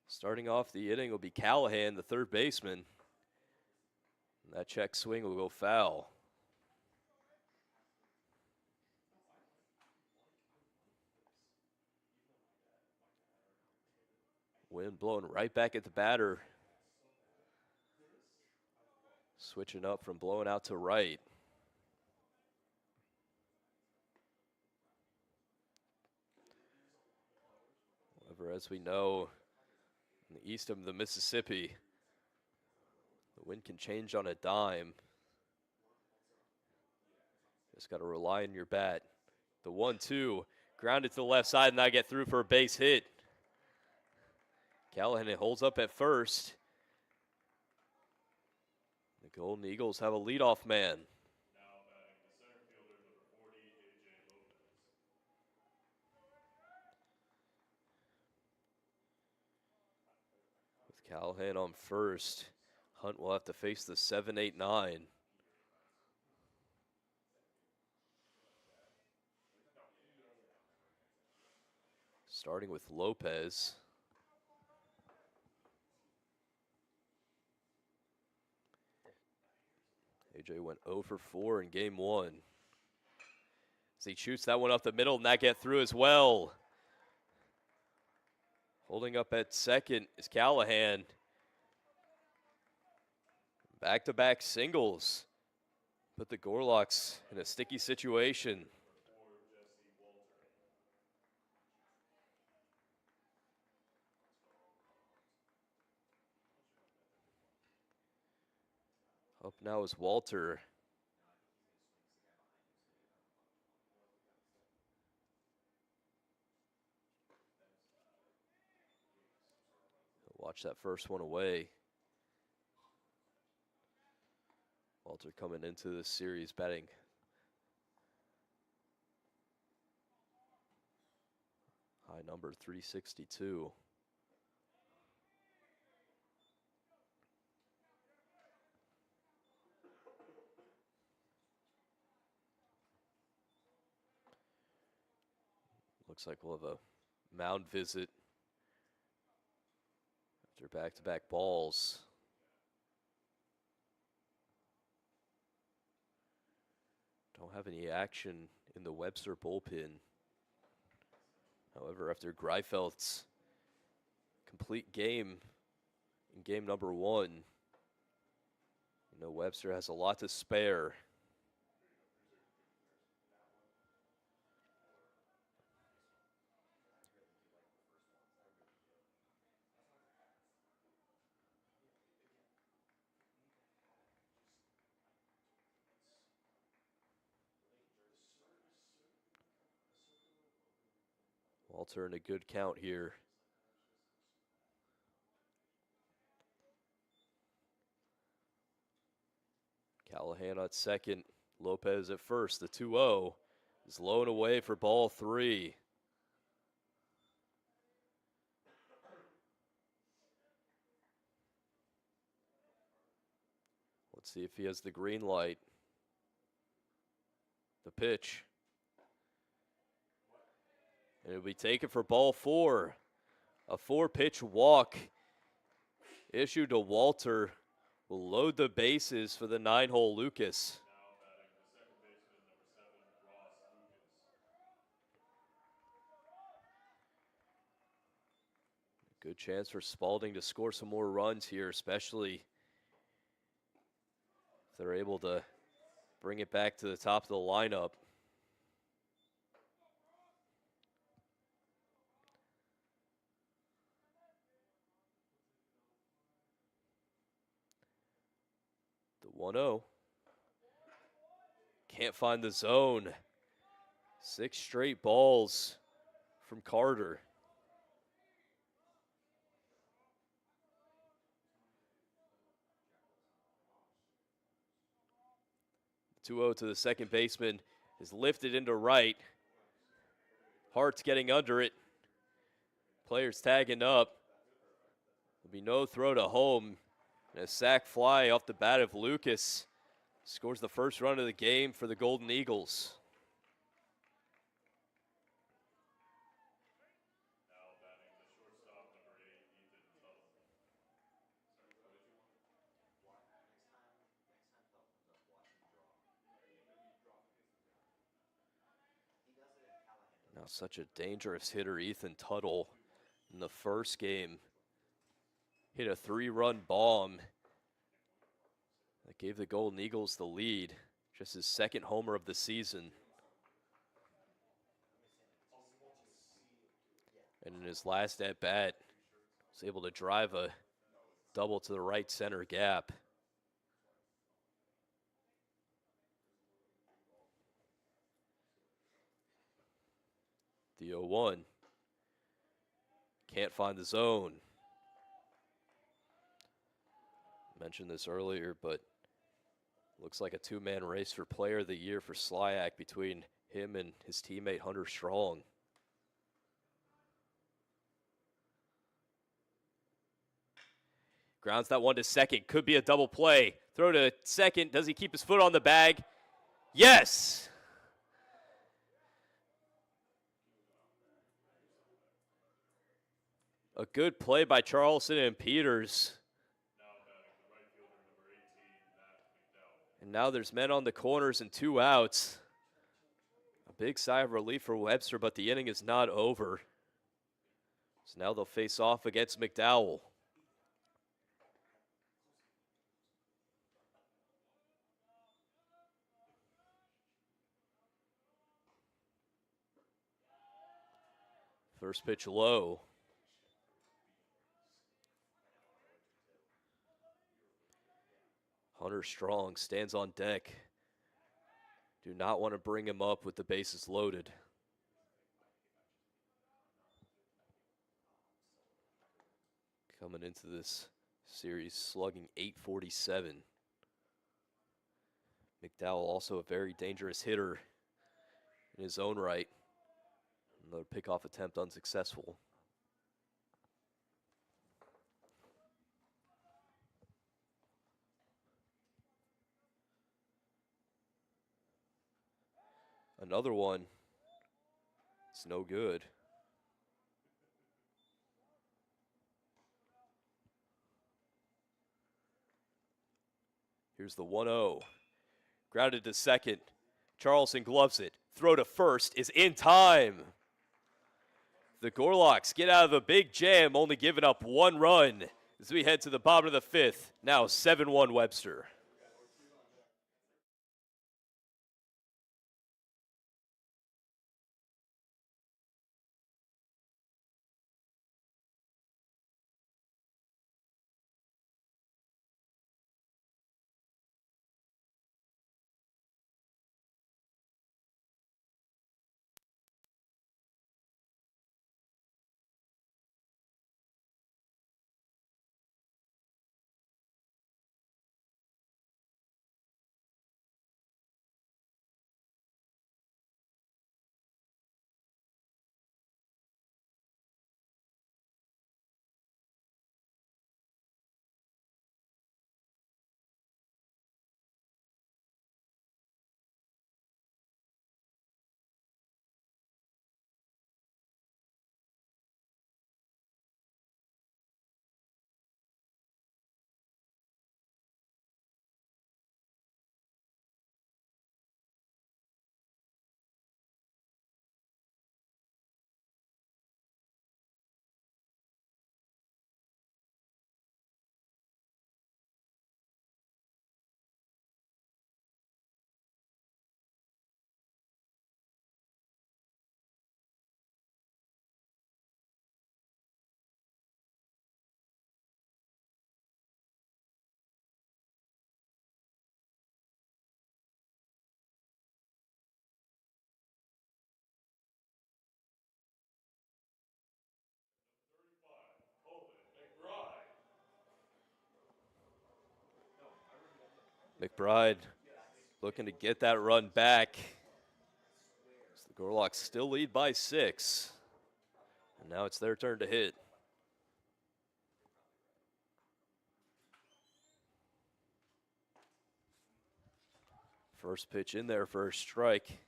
Starting off the inning will be Callahan, the third baseman. And that check swing will go foul. Wind blowing right back at the batter. Switching up from blowing out to right. However, as we know, in the east of the Mississippi, the wind can change on a dime. Just got to rely on your bat. The 1-2, grounded to the left side, and I get through for a base hit. Callahan holds up at first. The Golden Eagles have a leadoff man. Now batting the center fielder, number 40, A.J. Lopez. With Callahan on first, Hunt will have to face the 7-8-9. Starting with Lopez. AJ went 0 for 4 in game 1. As he shoots that one up the middle, and that get through as well. Holding up at second is Callahan. Back-to-back singles. Put the Gorlocks in a sticky situation. Up now is Walter. Watch that first one away. Walter coming into this series batting high by number 362. Looks like we'll have a mound visit after back-to-back balls. Don't have any action in the Webster bullpen. However, after Greifeld's complete game in game number 1, you know, Webster has a lot to spare. Walter in a good count here. Callahan at second, Lopez at first. The 2-0 is low and away for ball 3. Let's see if he has the green light. The pitch. And it'll be taken for ball 4. A 4-pitch walk issued to Walter will load the bases for the 9-hole Lucas. Now batting the second baseman, number 7, Ross Lucas. Good chance for Spalding to score some more runs here, especially if they're able to bring it back to the top of the lineup. The 1-0. Can't find the zone. 6 straight balls from Carter. 2-0 to the second baseman is lifted into right. Hart's getting under it. Players tagging up. There'll be no throw to home. And a sac fly off the bat of Lucas scores the first run of the game for the Golden Eagles. Now batting the shortstop, number 8, Ethan Tuttle. Now such a dangerous hitter, Ethan Tuttle, in the first game. Hit a 3-run bomb that gave the Golden Eagles the lead. Just his second homer of the season. And in his last at-bat, was able to drive a double to the right center gap. The 0-1. Can't find the zone. Mentioned this earlier, but looks like a 2-man race for player of the year for Slyak between him and his teammate Hunter Strong. Grounds that one to second. Could be a double play. Throw to second. Does he keep his foot on the bag? Yes! A good play by Charleston and Peters. And now there's men on the corners and 2 outs. A big sigh of relief for Webster, but the inning is not over. So now they'll face off against McDowell. First pitch low. Hunter Strong stands on deck. Do not want to bring him up with the bases loaded. Coming into this series slugging .847. McDowell also a very dangerous hitter in his own right. Another pickoff attempt unsuccessful. Another one. It's no good. Here's the 1-0. Grounded to second. Charleston gloves it. Throw to first is in time. The Gorlocks get out of a big jam, only giving up 1 run as we head to the bottom of the 5th. Now 7-1 Webster. McBride looking to get that run back. The Gorlocks still lead by 6. And now it's their turn to hit. First pitch in there for a strike.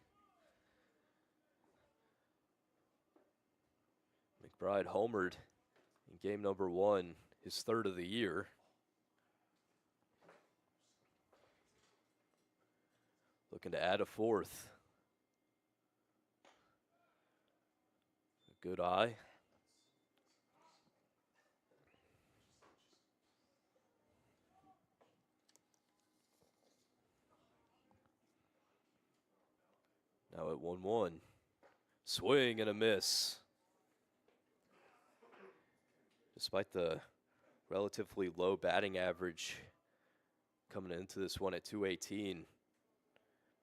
McBride homered in game number 1, his 3rd of the year. Looking to add a 4th. A good eye. Now at 1-1. Swing and a miss. Despite the relatively low batting average coming into this one at 218,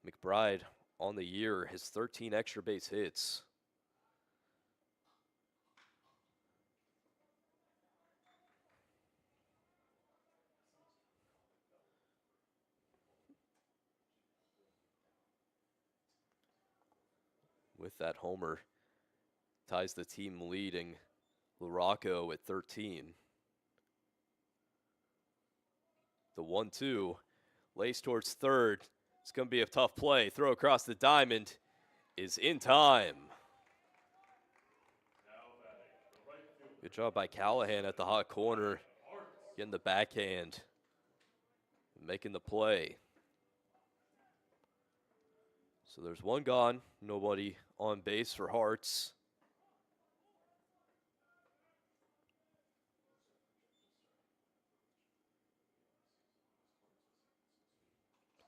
McBride on the year has 13 extra base hits. With that homer, ties the team leading LaRocco at 13. The 1-2, lays towards third. It's going to be a tough play. Throw across the diamond is in time. Good job by Callahan at the hot corner, getting the backhand, making the play. So there's 1 gone, nobody on base for Hearts.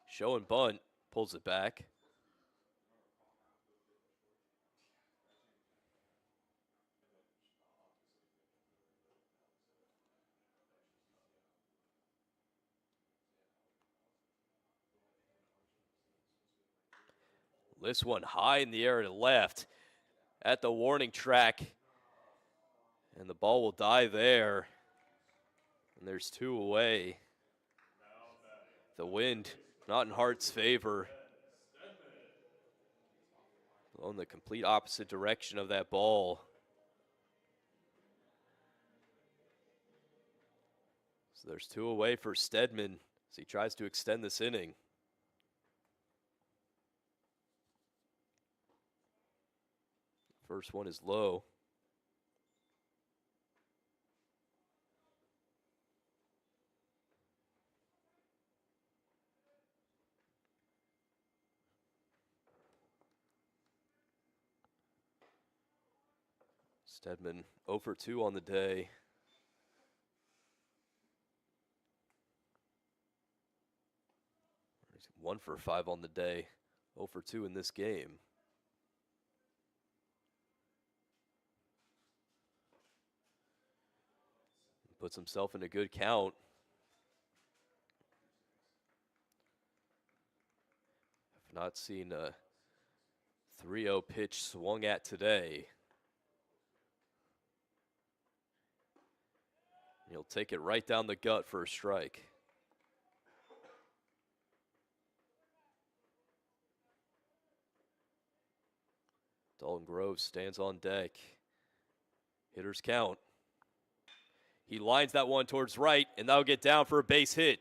Show and bunt, pulls it back. This one high in the air to left at the warning track. And the ball will die there. And there's 2 away. The wind not in Hart's favor. Going the complete opposite direction of that ball. So there's 2 away for Stedman as he tries to extend this inning. First one is low. Stedman 0 for 2 on the day. He's 1 for 5 on the day. 0 for 2 in this game. Puts himself in a good count. I've not seen a 3-0 pitch swung at today. He'll take it right down the gut for a strike. Dalton Groves stands on deck. Hitters count. He lines that one towards right, and that'll get down for a base hit.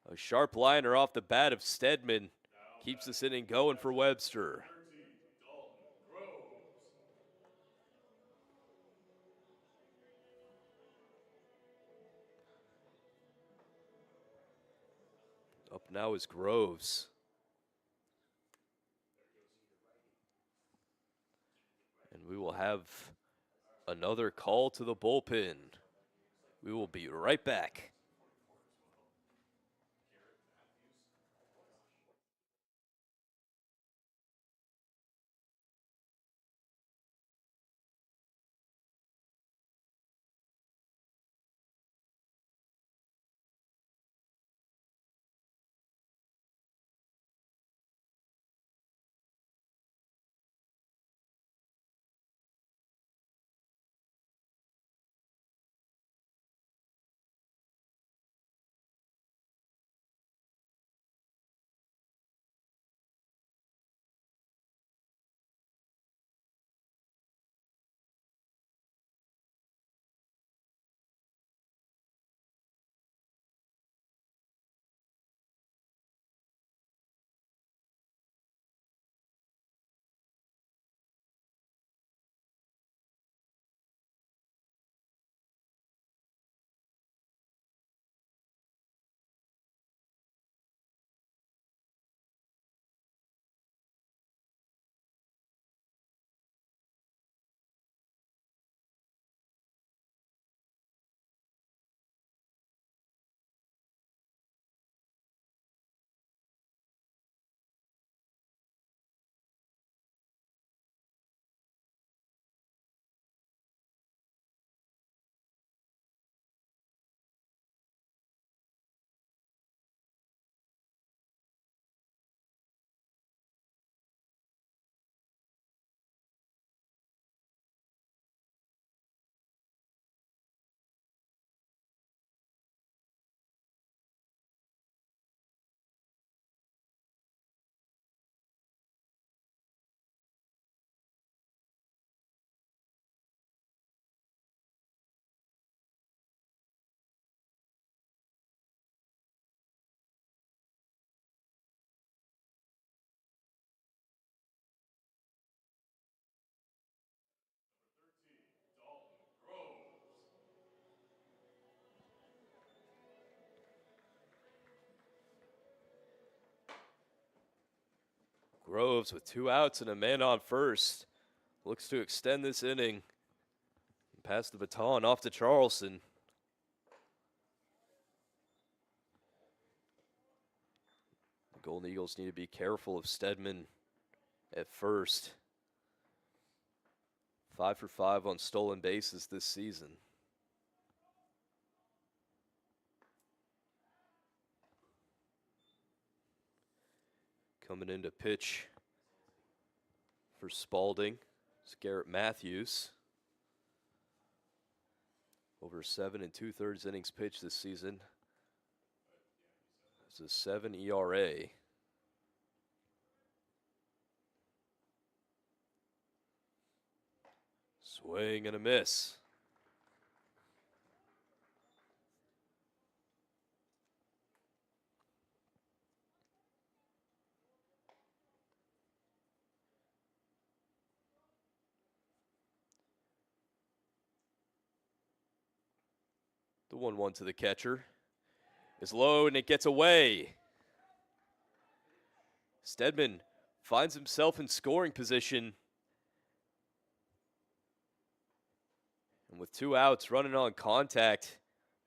A sharp liner off the bat of Stedman keeps this inning going for Webster. Up now is Groves. And we will have another call to the bullpen. We will be right back. Groves with 2 outs and a man on first. Looks to extend this inning. Pass the baton off to Charleston. The Golden Eagles need to be careful of Stedman at first. 5 for 5 on stolen bases this season. Coming into pitch for Spalding, it's Garrett Matthews. Over 7 2/3 innings pitched this season. It's a 7 ERA. Swing and a miss. The 1-1 to the catcher is low and it gets away. Stedman finds himself in scoring position. And with 2 outs running on contact,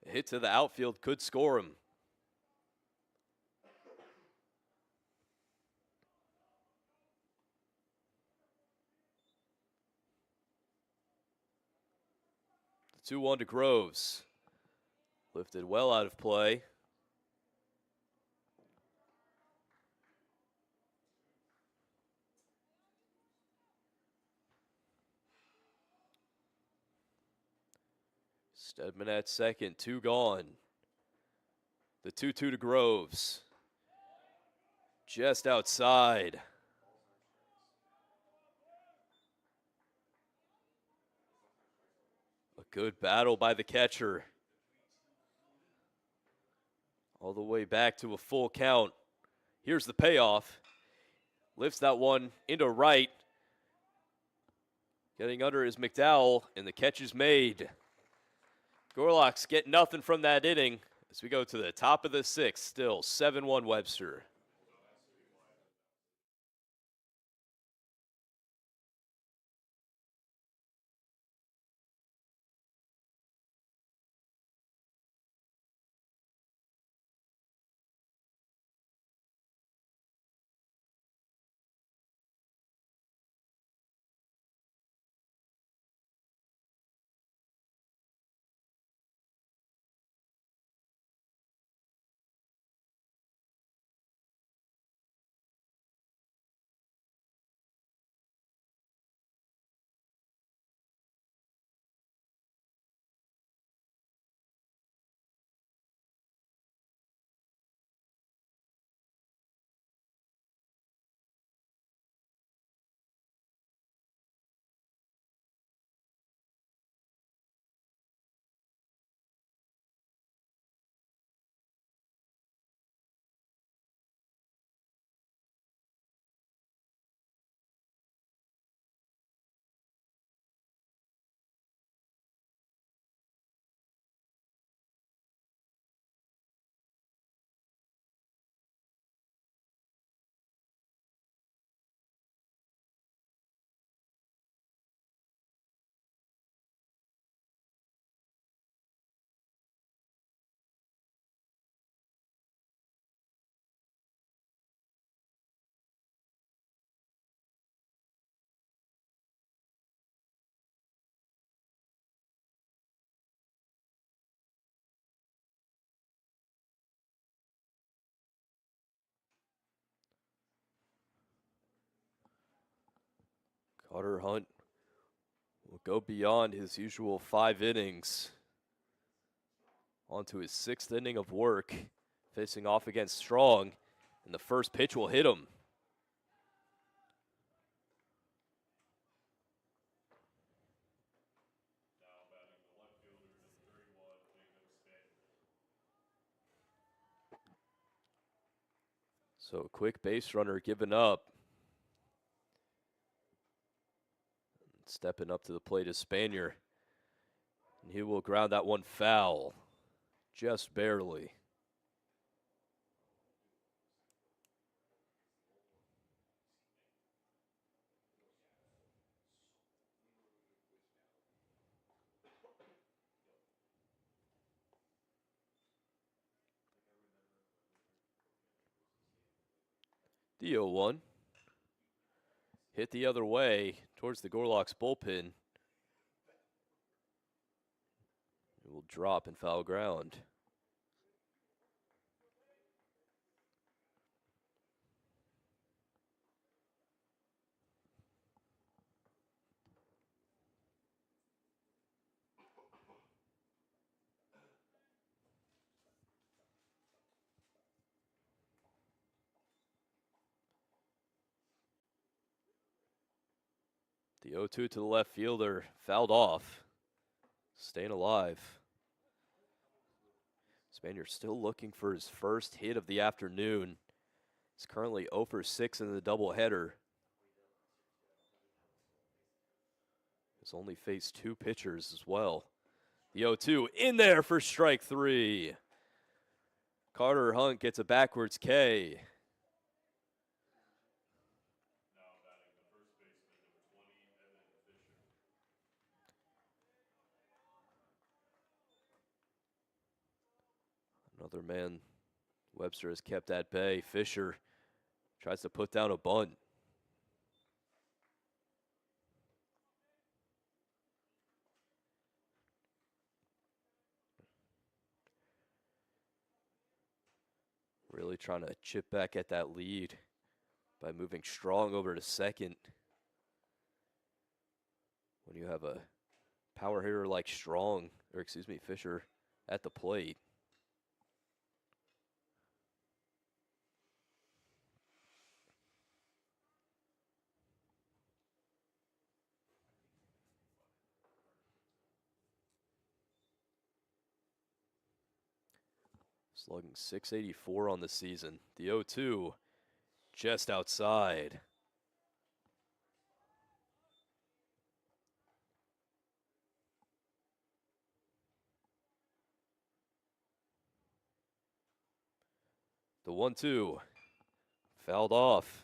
a hit to the outfield could score him. The 2-1 to Groves. Lifted well out of play. Stedman at second, 2 gone. The 2-2 to Groves. Just outside. A good battle by the catcher. All the way back to a full count. Here's the payoff. Lifts that one into right. Getting under is McDowell, and the catch is made. Gorlocks get nothing from that inning as we go to the top of the 6th, still 7-1 Webster. Carter Hunt will go beyond his usual 5 innings. Onto his 6th inning of work, facing off against Strong, and the first pitch will hit him. Now batting the left fielder, number 31, Jacob Spalding. So a quick base runner given up. Stepping up to the plate is Spanier. And he will ground that one foul. Just barely. The 0-1. Hit the other way towards the Gorlocks bullpen. It will drop and foul ground. The 0-2 to the left fielder, fouled off. Staying alive. Spaniard still looking for his first hit of the afternoon. He's currently 0 for 6 in the doubleheader. He's only faced 2 pitchers as well. The 0-2 in there for strike 3. Carter Hunt gets a backwards K. Now batting the first baseman, number 20, Evan Fisher. Another man Webster has kept at bay. Fisher tries to put down a bunt. Really trying to chip back at that lead by moving Strong over to second. When you have a power hitter like Fisher at the plate. Slugging .684 on the season. The 0-2 just outside. The 1-2 fouled off.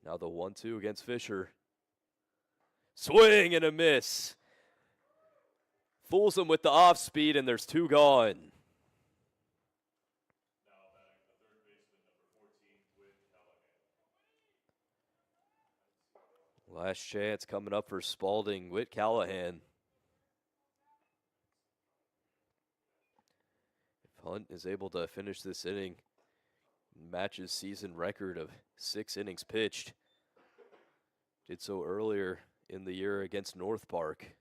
Now the 1-2 against Fisher. Swing and a miss. Fools him with the off speed, and there's 2 gone. Now batting the third baseman, number 14, Whit Callahan. Last chance coming up for Spalding. Whit Callahan. If Hunt is able to finish this inning, matches season record of 6 innings pitched. Did so earlier in the year against North Park.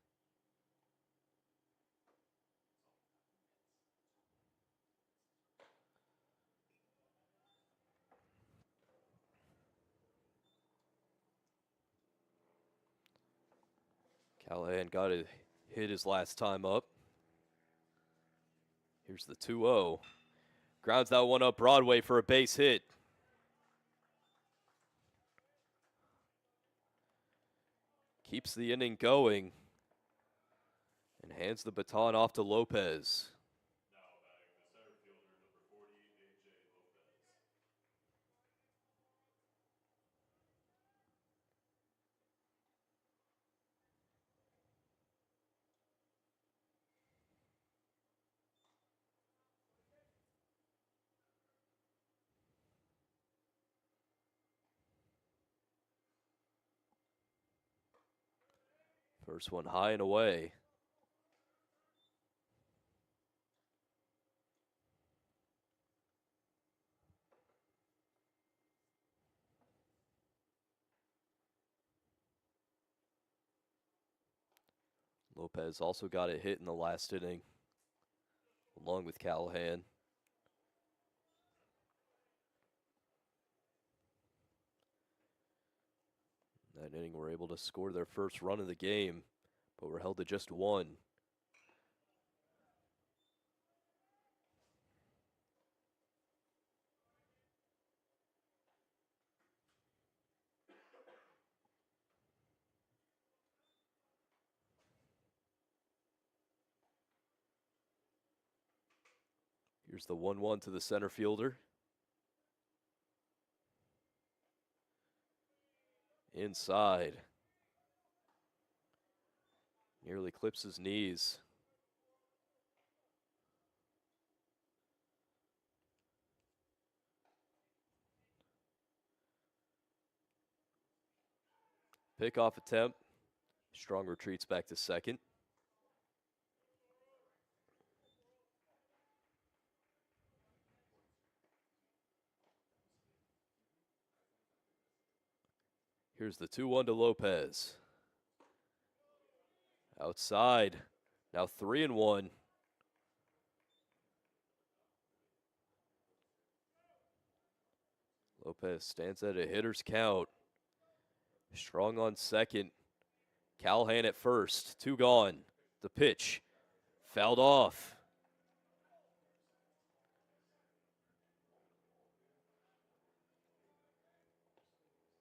Callahan got a hit his last time up. Here's the 2-0. Grounds that one up Broadway for a base hit. Keeps the inning going and hands the baton off to Lopez. Now batting the center fielder, number 40, A.J. Lopez. First one high and away. Lopez also got a hit in the last inning, along with Callahan. That inning were able to score their first run of the game, but were held to just 1. Here's the 1-1 to the center fielder. Inside. Nearly clips his knees. Pickoff attempt. Strong retreats back to second. Here's the 2-1 to Lopez. Outside. Now 3-1. Lopez stands at a hitter's count. Strong on second. Callahan at first. 2 gone. The pitch. Fouled off.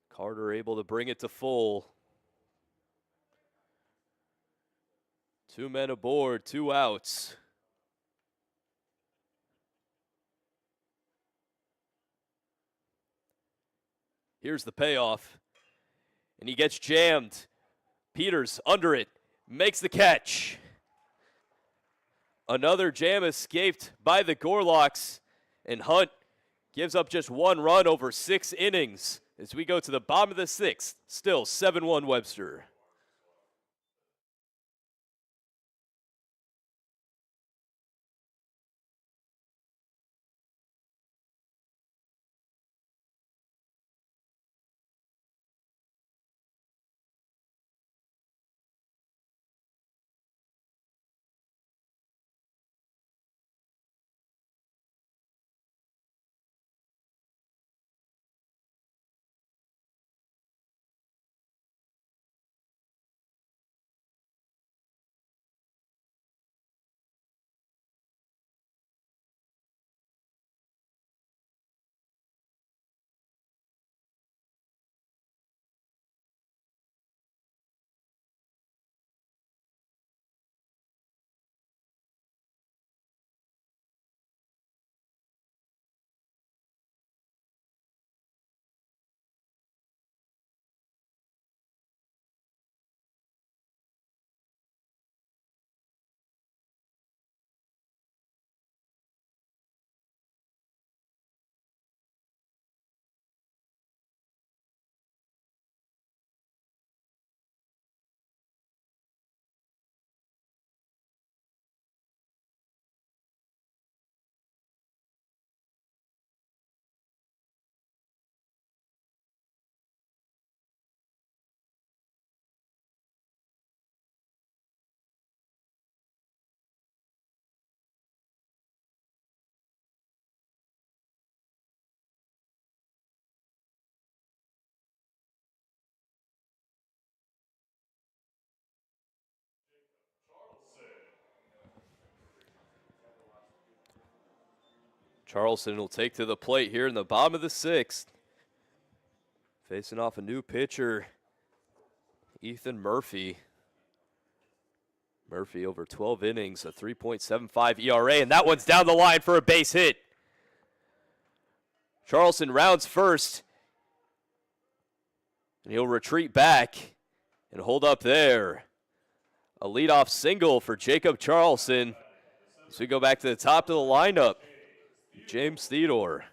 Carter able to bring it to full. 2 men aboard, 2 outs. Here's the payoff. And he gets jammed. Peters under it, makes the catch. Another jam escaped by the Gorlocks, and Hunt gives up just 1 run over 6 innings as we go to the bottom of the 6th. Still 7-1 Webster. Charleston will take to the plate here in the bottom of the 6th. Facing off a new pitcher, Ethan Murphy. Murphy over 12 innings, a 3.75 ERA, and that one's down the line for a base hit. Charleston rounds first, and he'll retreat back and hold up there. A leadoff single for Jacob Charleston. As we go back to the top of the lineup, James Theodore.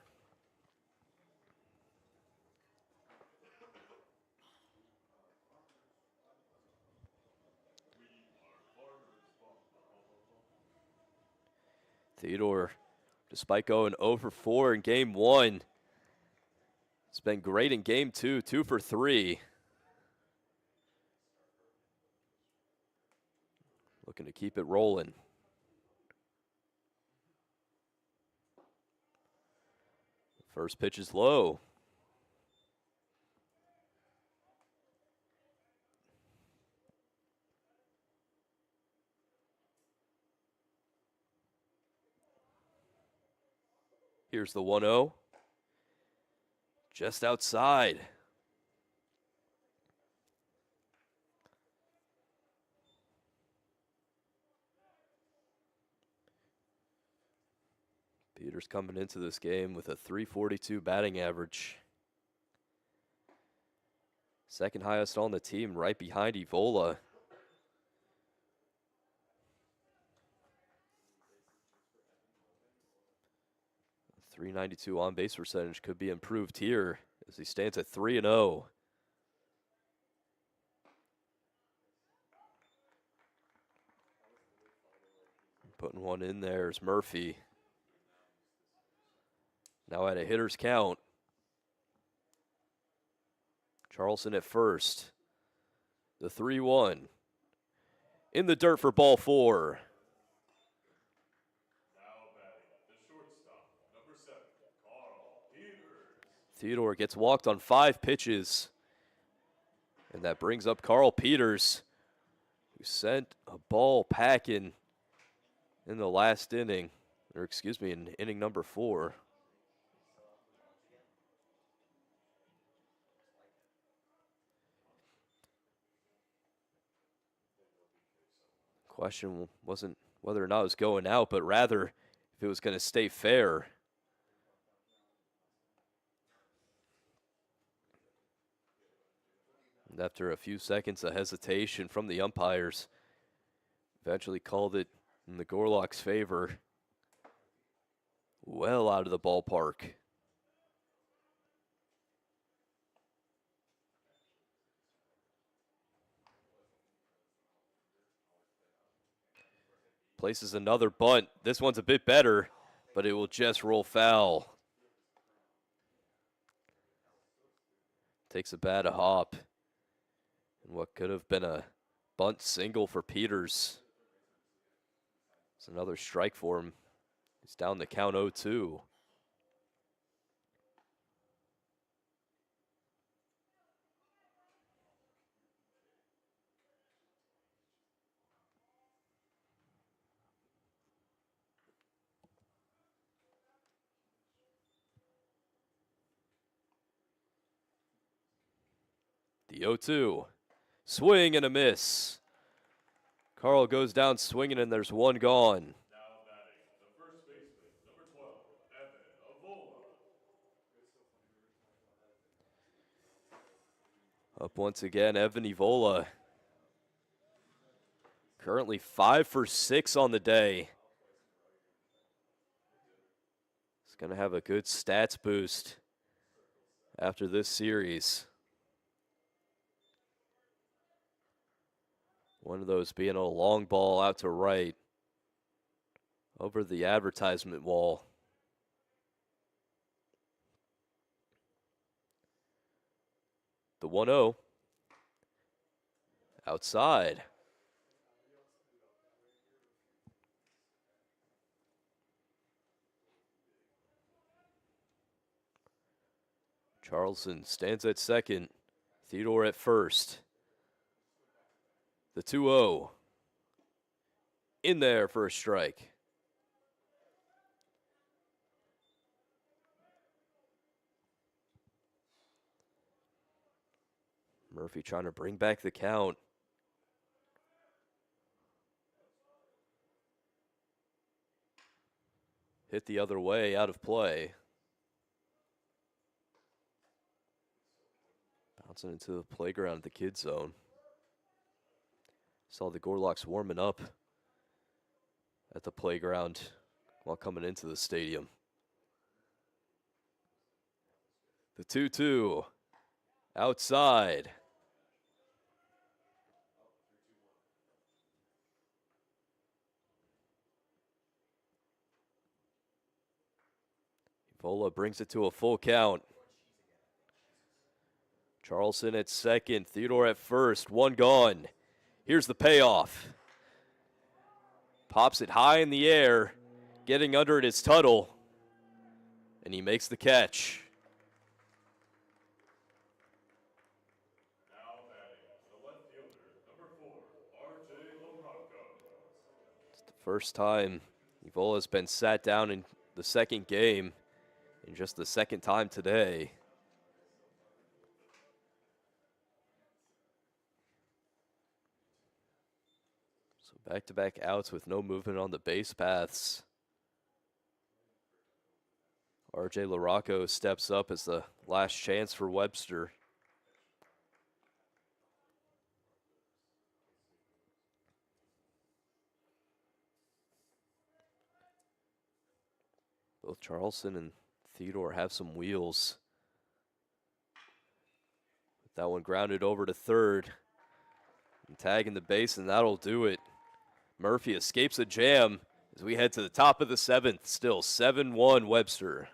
Theodore, despite going 0 for 4 in game 1, it's been great in game 2, 2 for 3. Looking to keep it rolling. First pitch is low. Here's the 1-0. Just outside. Peters coming into this game with a .342 batting average. Second highest on the team, right behind Evola. .392 on-base percentage could be improved here as he stands at 3-0. Putting one in there is Murphy. Now at a hitter's count. Charleston at first. The 3-1. In the dirt for ball 4. Theodore gets walked on 5 pitches. And that brings up Carl Peters, who sent a ball packing in the last inning, or excuse me, in inning number 4. Question wasn't whether or not it was going out, but rather if it was going to stay fair. And after a few seconds of hesitation from the umpires, eventually called it in the Gorlocks' favor. Well out of the ballpark. Places another bunt. This one's a bit better, but it will just roll foul. Takes a bat a hop. And what could have been a bunt single for Peters. It's another strike for him. He's down the count 0-2. The 0-2. Swing and a miss. Carl goes down swinging, and there's one gone. Now batting, the first baseman, number 12, Evan Avola. Up once again, Evan Evola. Currently 5 for 6 on the day. He's going to have a good stats boost after this series. One of those being a long ball out to right over the advertisement wall. The 1-0. Outside. Charleston stands at second. Theodore at first. The 2-0. In there for a strike. Murphy trying to bring back the count. Hit the other way, out of play. Bouncing into the playground at the kids zone. Saw the Gorlocks warming up at the playground while coming into the stadium. The 2-2. Outside. Evola brings it to a full count. Charleston at second, Theodore at first, one gone. Here's the payoff. Pops it high in the air, getting under it is Tuttle, and he makes the catch. Now batting, the left fielder, number 4, R.J. Larocco. It's the first time Evola's been sat down in the second game, and just the second time today. So back-to-back outs with no movement on the base paths. R.J. Larocco steps up as the last chance for Webster. Both Charleston and Theodore have some wheels. That one grounded over to third. And tagging the base, and that'll do it. Murphy escapes a jam as we head to the top of the 7th. Still 7-1 Webster.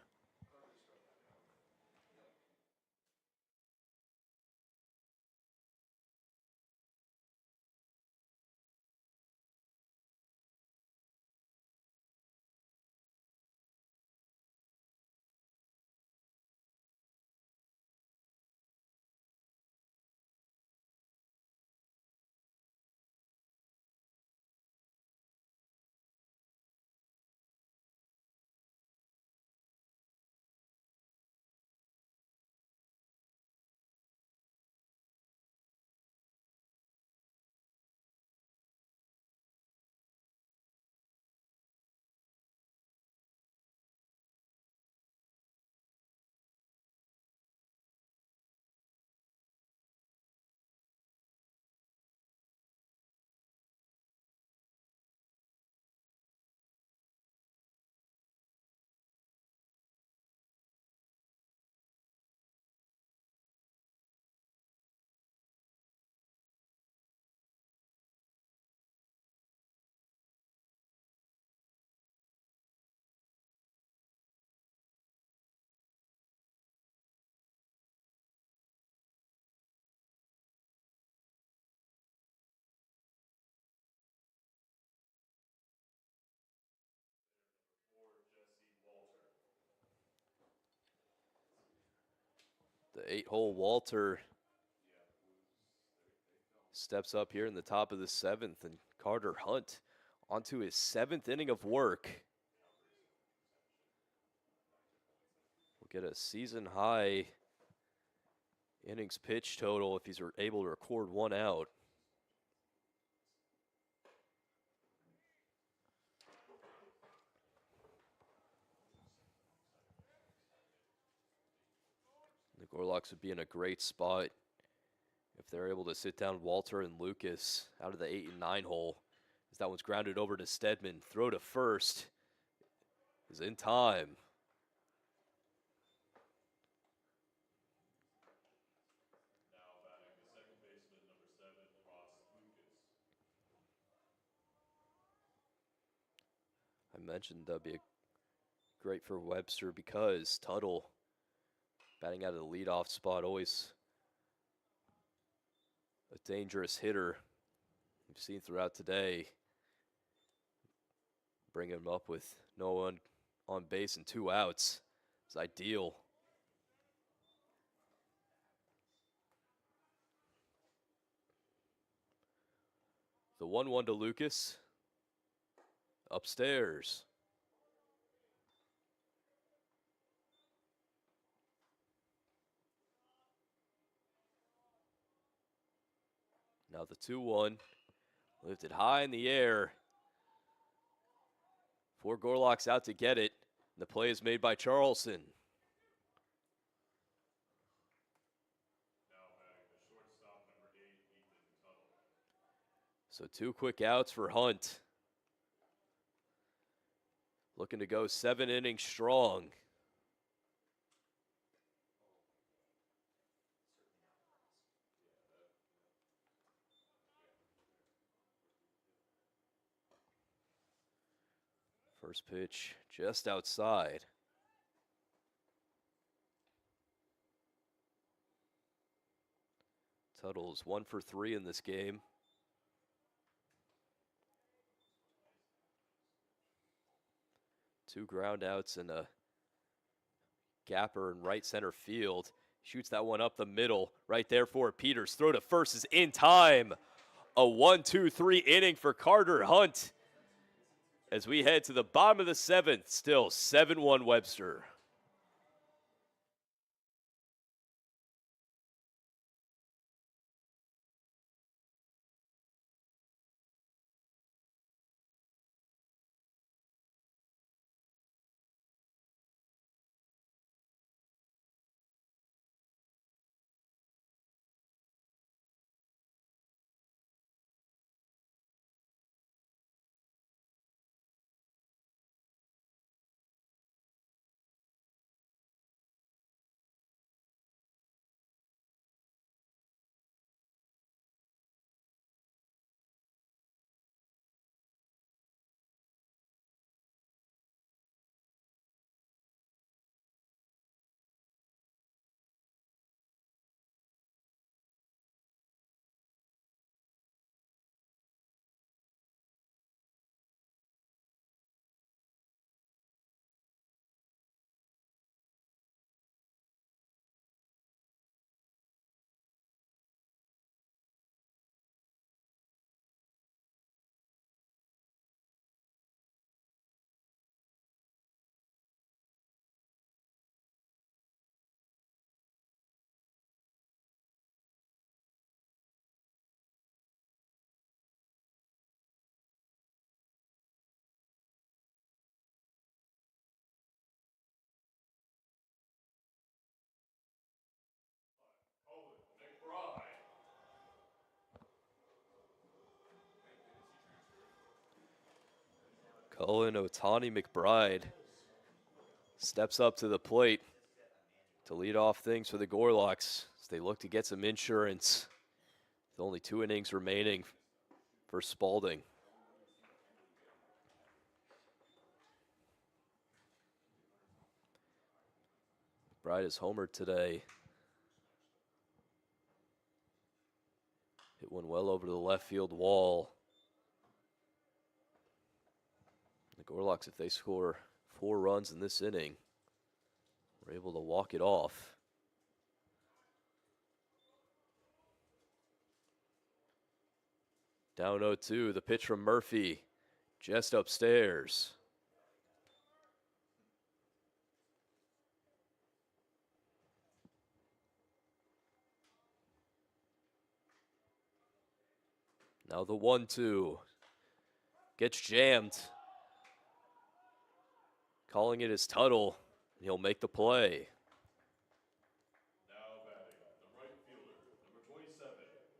The 8-hole Walter steps up here in the top of the 7th, and Carter Hunt onto his 7th inning of work. We'll get a season high innings pitch total if he's able to record one out. The Gorlocks would be in a great spot if they're able to sit down Walter and Lucas out of the 8 and 9 hole. As that one's grounded over to Stedman. Throw to first is in time. Now batting the second baseman, number 7, Ross Lucas. I mentioned that'd be great for Webster because Tuttle batting out of the leadoff spot, always a dangerous hitter. We've seen throughout today. Bringing him up with no one on base and 2 outs is ideal. The 1-1 to Lucas. Upstairs. Now the 2-1. Lifted high in the air. 4 Gorlocks out to get it. The play is made by Charleston. Now batting the shortstop, number 8, Ethan Tuttle. So 2 quick outs for Hunt. Looking to go 7 innings strong. First pitch just outside. Tuttle's 1 for 3 in this game. Two ground outs and a gapper in right center field. Shoots that one up the middle. Right there for Peters. Throw to first is in time. A 1-2-3 inning for Carter Hunt. As we head to the bottom of the 7th, still 7-1 Webster. Cullen Otani McBride steps up to the plate to lead off things for the Gorlocks as they look to get some insurance. With only 2 innings remaining for Spalding. McBride is homered today. Hit one well over the left field wall. The Gorlocks, if they score 4 runs in this inning, were able to walk it off. Down 0-2, the pitch from Murphy, just upstairs. Now the 1-2. Gets jammed. Calling it his Tuttle. He'll make the play. Now batting, the right fielder, number 27,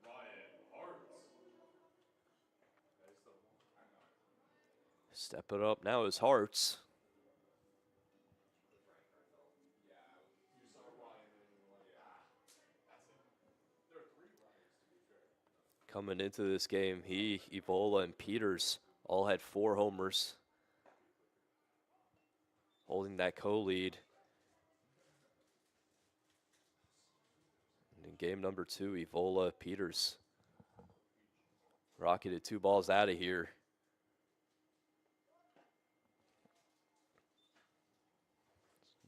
Ryan Hart. Stepping up now is Hartz. Coming into this game, he, Evola, and Peters all had 4 homers, holding that co-lead. And in game number 2, Evola, Peters rocketed 2 balls out of here.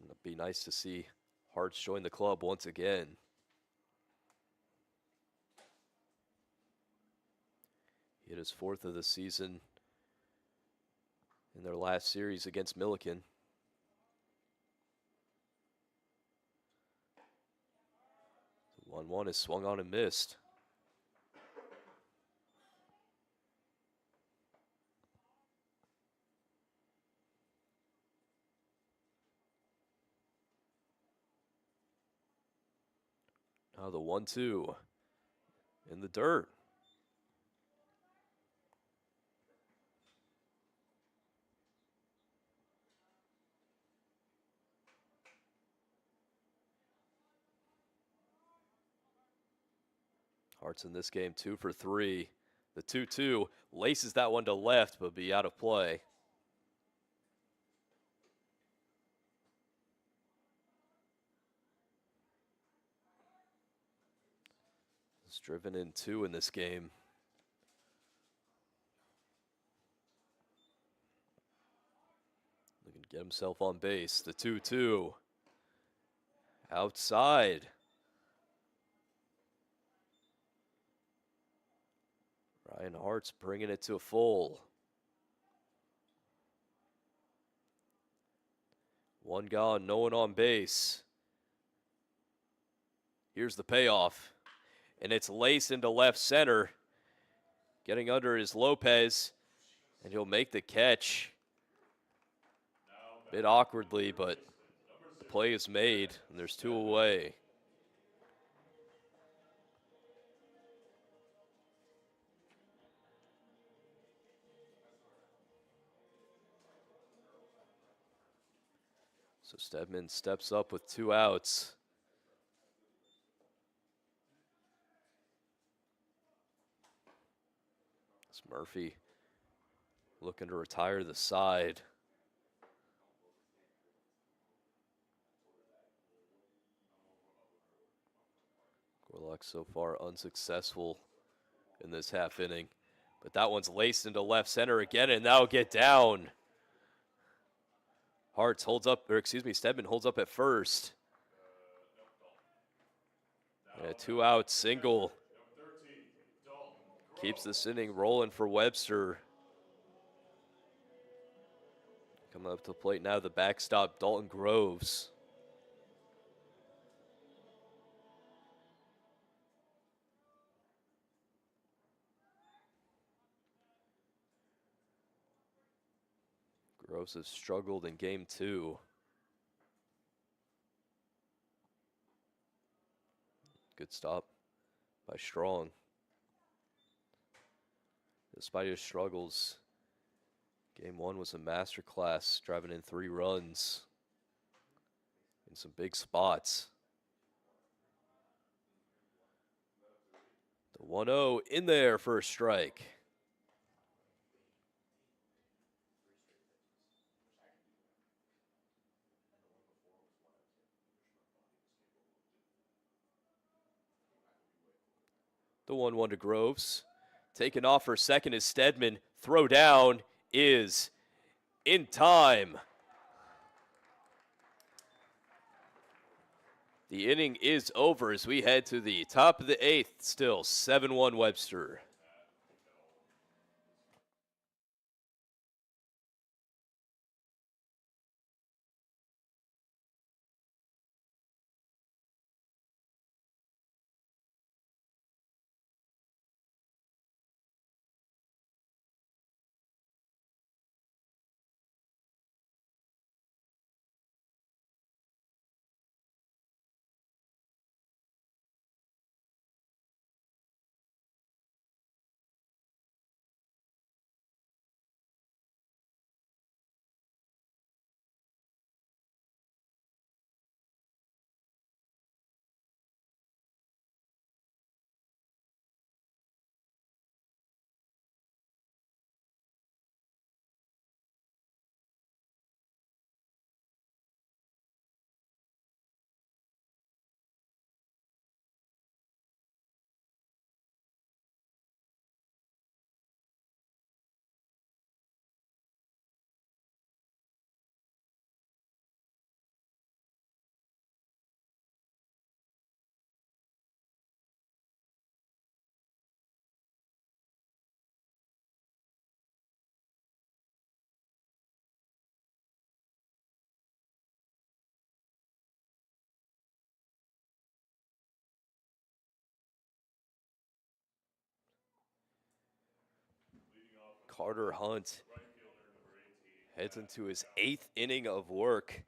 It'd be nice to see Hartz join the club once again. He hit his 4th of the season in their last series against Milliken. 1-1 is swung on and missed. Now the 1-2 in the dirt. Hartz in this game 2 for 3. The 2-2 laces that one to left, but be out of play. He's driven in 2 in this game. Looking to get himself on base. The 2-2 outside. Ryan Hartz bringing it to a full. 1 gone, no one on base. Here's the payoff. And it's laced into left center. Getting under is Lopez. And he'll make the catch. A bit awkwardly, but the play is made. And there's 2 away. So Stedman steps up with 2 outs. It's Murphy looking to retire the side. Gorlocks so far unsuccessful in this half inning. But that one's laced into left center again, and that'll get down. Hartz holds up, or excuse me, Stedman holds up at first. And a 2-out single keeps this inning rolling for Webster. Coming up to the plate now, the backstop, Dalton Groves. Groves has struggled in game 2. Good stop by Strong. Despite his struggles, game 1 was a masterclass, driving in 3 runs in some big spots. The 1-0 in there for a strike. The 1-1 to Groves. Taken off for second is Stedman. Throw down is in time. The inning is over as we head to the top of the 8th. Still 7-1 Webster. Carter Hunt Right fielder, number 18. heads into his 8th inning of work.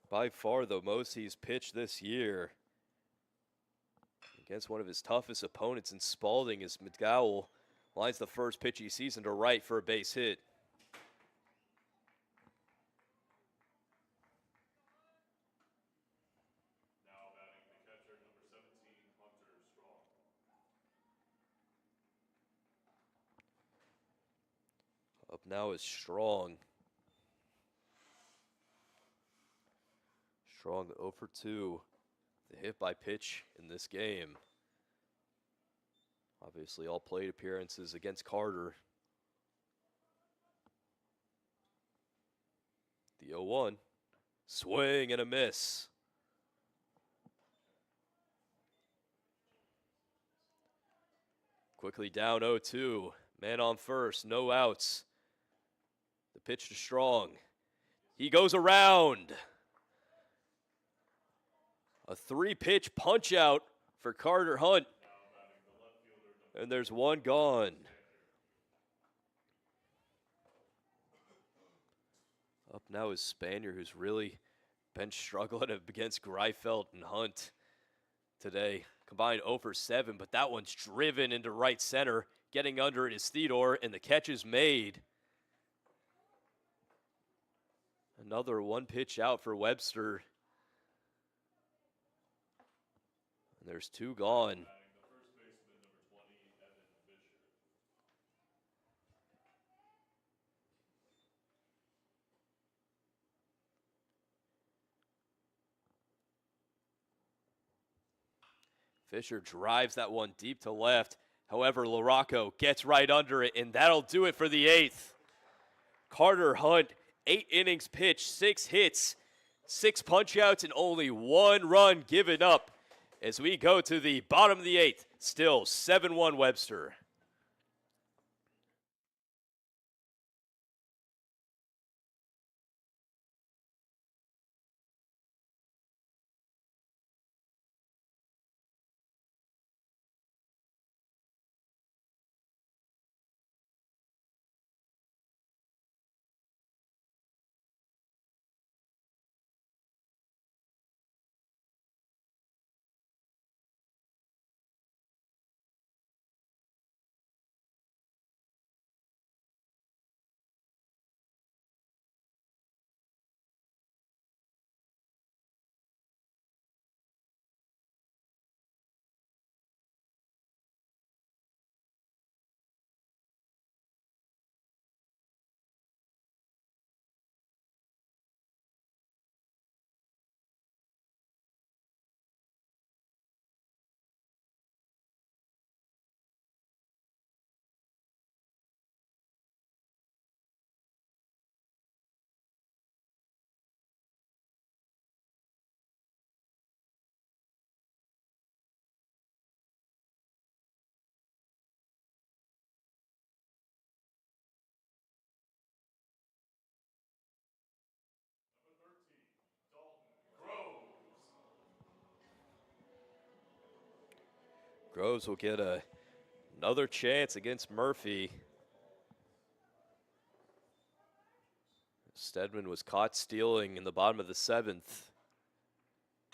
By far the most he's pitched this year. Against one of his toughest opponents in Spalding as McDowell lines the first pitch he sees into right for a base hit. Now batting the catcher, number 17, Hunter Strong. Up now is Strong. Strong 0 for 2. The hit by pitch in this game. Obviously all plate appearances against Carter. The 0-1. Swing and a miss. Quickly down 0-2. Man on first, no outs. The pitch to Strong. He goes around. A 3-pitch punch out for Carter Hunt. And there's one gone. Up now is Spanier, who's really been struggling against Greifeld and Hunt today. Combined 0 for 7, but that one's driven into right center. Getting under it is Theodore, and the catch is made. Another 1 pitch out for Webster. And there's 2 gone. The first baseman, number 20, Evan Fisher. Fisher drives that one deep to left. However, LaRocco gets right under it, and that'll do it for the 8th. Carter Hunt, 8 innings pitched, 6 hits, 6 punch-outs, and only 1 run given up as we go to the bottom of the 8th. Still 7-1 Webster. Number 13, Dalton Groves. Groves will get another chance against Murphy. Stedman was caught stealing in the bottom of the 7th.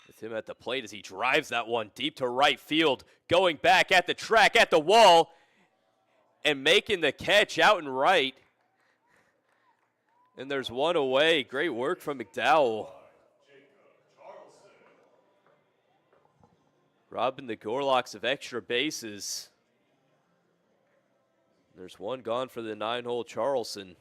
With him at the plate as he drives that one deep to right field, going back at the track, at the wall, and making the catch out and right. And there's one away. Great work from McDowell. Robbing the Gorlocks of extra bases. There's one gone for the 9-hole Charleston.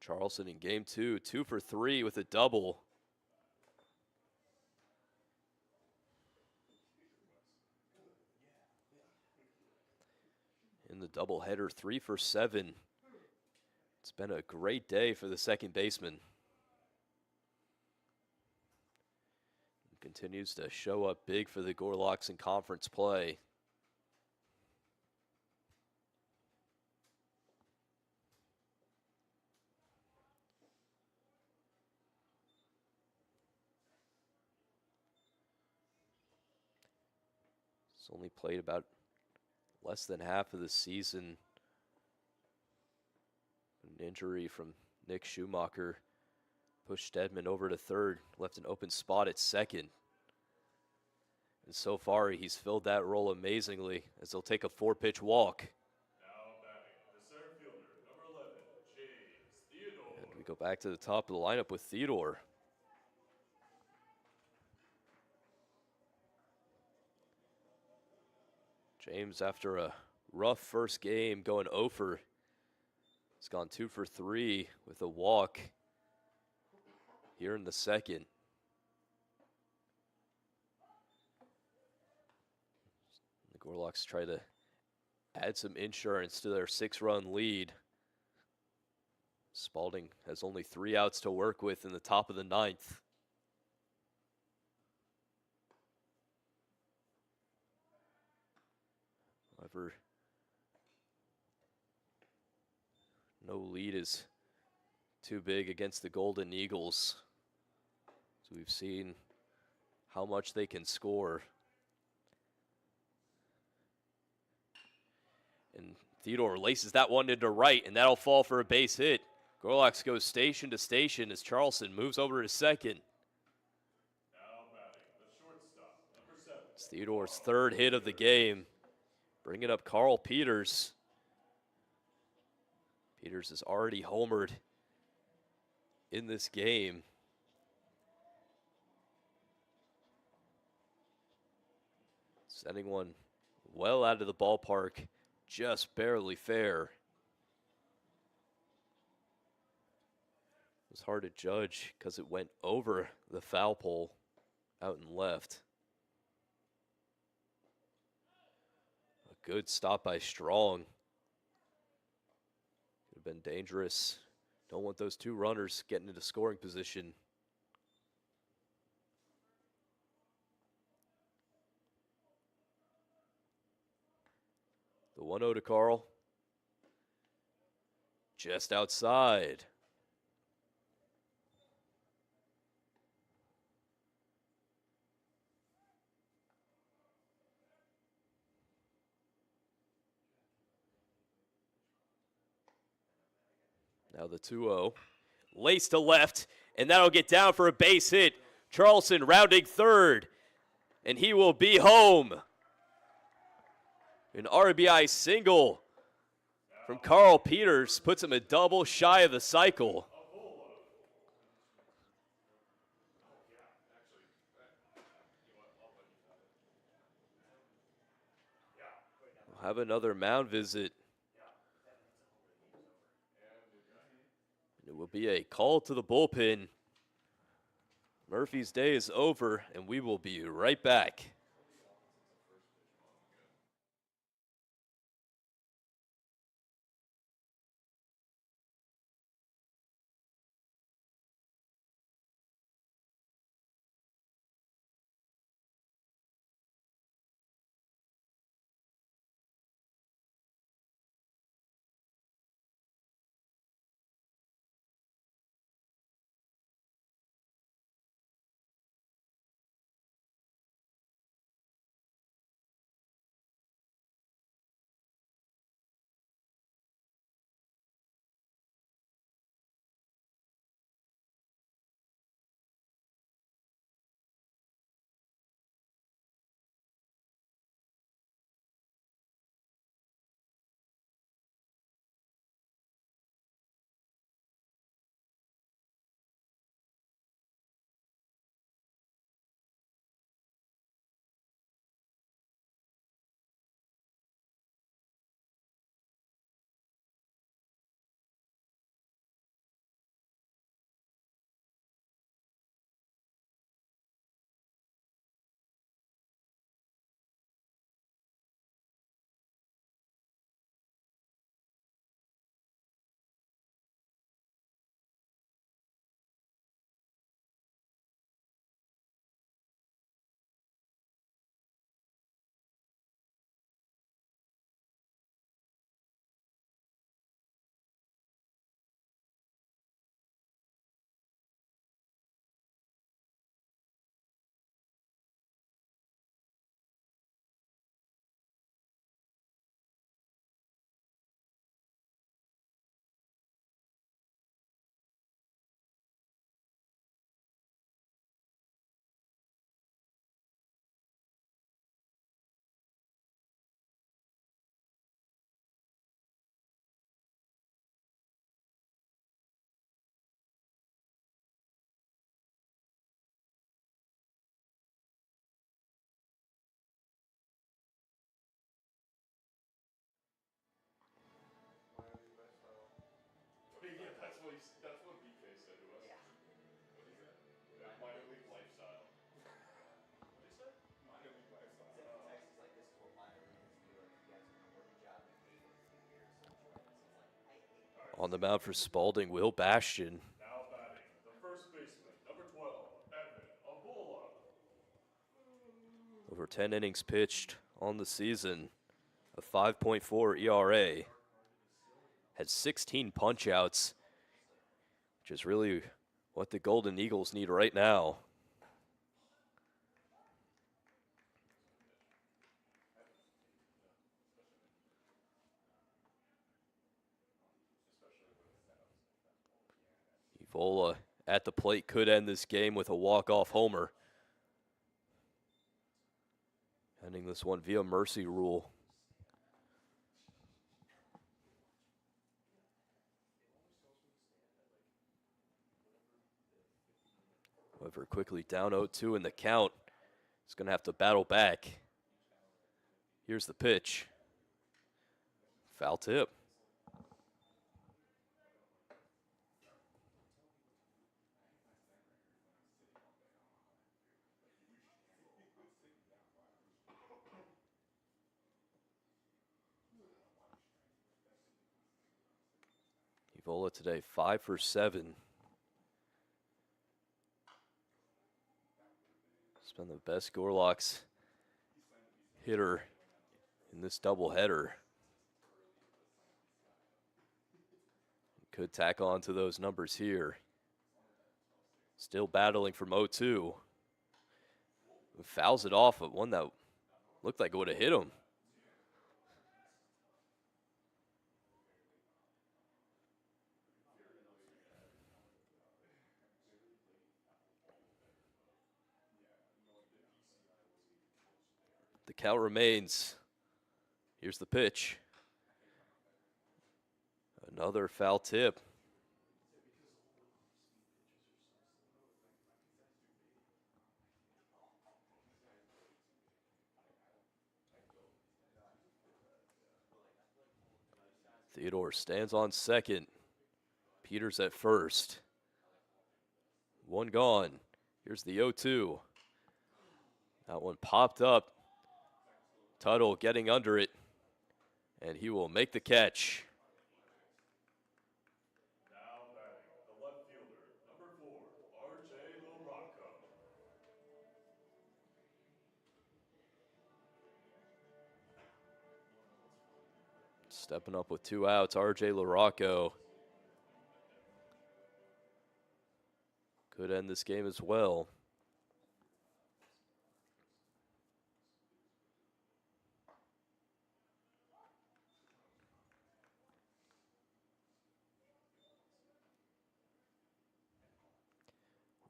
Charleston in game 2, 2 for 3 with a double. In the doubleheader, 3 for 7. It's been a great day for the second baseman. Continues to show up big for the Gorlocks in conference play. He's only played about less than half of the season. An injury from Nick Schumacher pushed Stedman over to third, left an open spot at second. And so far, he's filled that role amazingly as he'll take a 4-pitch walk. Now batting, the center fielder, number 11, James Theodore. And we go back to the top of the lineup with Theodore. James, after a rough first game, going 0 for. He's gone 2 for 3 with a walk here in the second. The Gorlocks try to add some insurance to their 6-run lead. Spalding has only 3 outs to work with in the top of the 9th. However, no lead is too big against the Golden Eagles. So we've seen how much they can score. And Theodore laces that one into right, and that'll fall for a base hit. Gorlocks goes station to station as Charleston moves over to second. Now batting, the shortstop, number 7. It's Theodore's 3rd hit of the game, bringing up Carl Peters. Peters has already homered in this game. Sending one well out of the ballpark, just barely fair. It was hard to judge because it went over the foul pole out and left. A good stop by Strong. Could have been dangerous. Don't want those 2 runners getting into scoring position. The 1-0 to Carl. Just outside. Now the 2-0. Lace to left, and that'll get down for a base hit. Charleston rounding third, and he will be home. An RBI single from Carl Peters puts him a double shy of the cycle. We'll have another mound visit. It will be a call to the bullpen. Murphy's day is over, and we will be right back. On the mound for Spalding, Will Bastion. Now batting, the first baseman, number 12, Evan Abula. Over 10 innings pitched on the season, a 5.4 ERA. Had 16 punch-outs, which is really what the Golden Eagles need right now. Evola at the plate could end this game with a walk-off homer. Ending this one via mercy rule. However, quickly down 0-2 in the count. He's going to have to battle back. Here's the pitch. Foul tip. Evola today 5 for 7. He's been the best Gorlocks hitter in this doubleheader. Could tack on to those numbers here. Still battling from 0-2. Fouls it off at one that looked like it would have hit him. The count remains. Here's the pitch. Another foul tip. Theodore stands on second. Peters at first. One gone. Here's the 0-2. That one popped up. Tuttle getting under it. And he will make the catch. Now batting, the left fielder, number 4, R.J. Lorocco. Stepping up with 2 outs, R.J. Lorocco. Could end this game as well.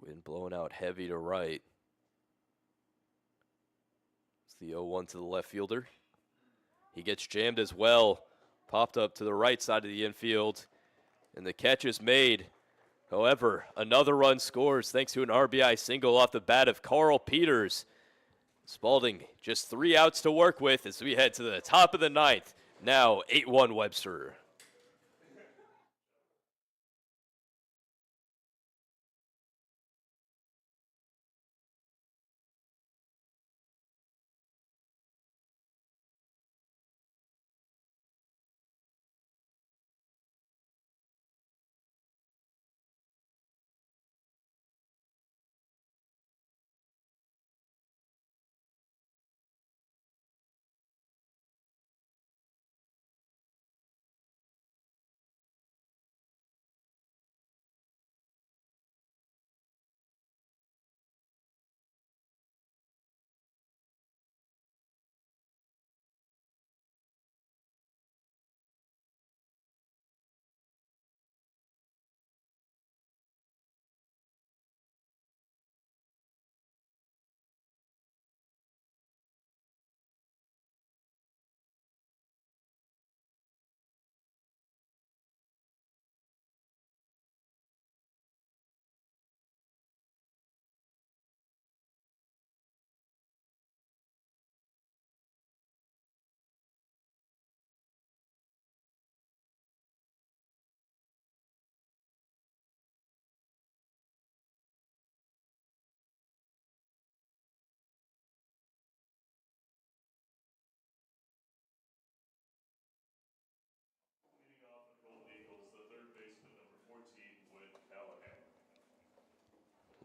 Wind blowing out heavy to right. It's the 0-1 to the left fielder. He gets jammed as well. Popped up to the right side of the infield. And the catch is made. However, another run scores thanks to an RBI single off the bat of Carl Peters. Spalding just 3 outs to work with as we head to the top of the 9th. Now 8-1 Webster.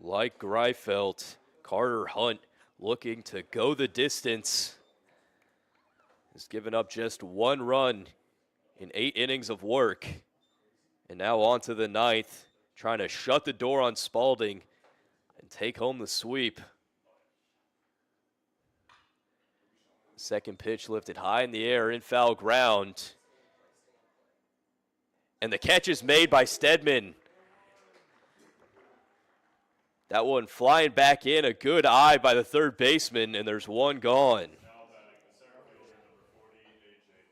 Like Greifeld, Carter Hunt looking to go the distance. Has given up just 1 run in 8 innings of work. And now on to the 9th, trying to shut the door on Spalding and take home the sweep. Second pitch lifted high in the air in foul ground. And the catch is made by Stedman. That one flying back in, a good eye by the third baseman, and there's 1 gone. Now batting the center fielder, number 40, A.J.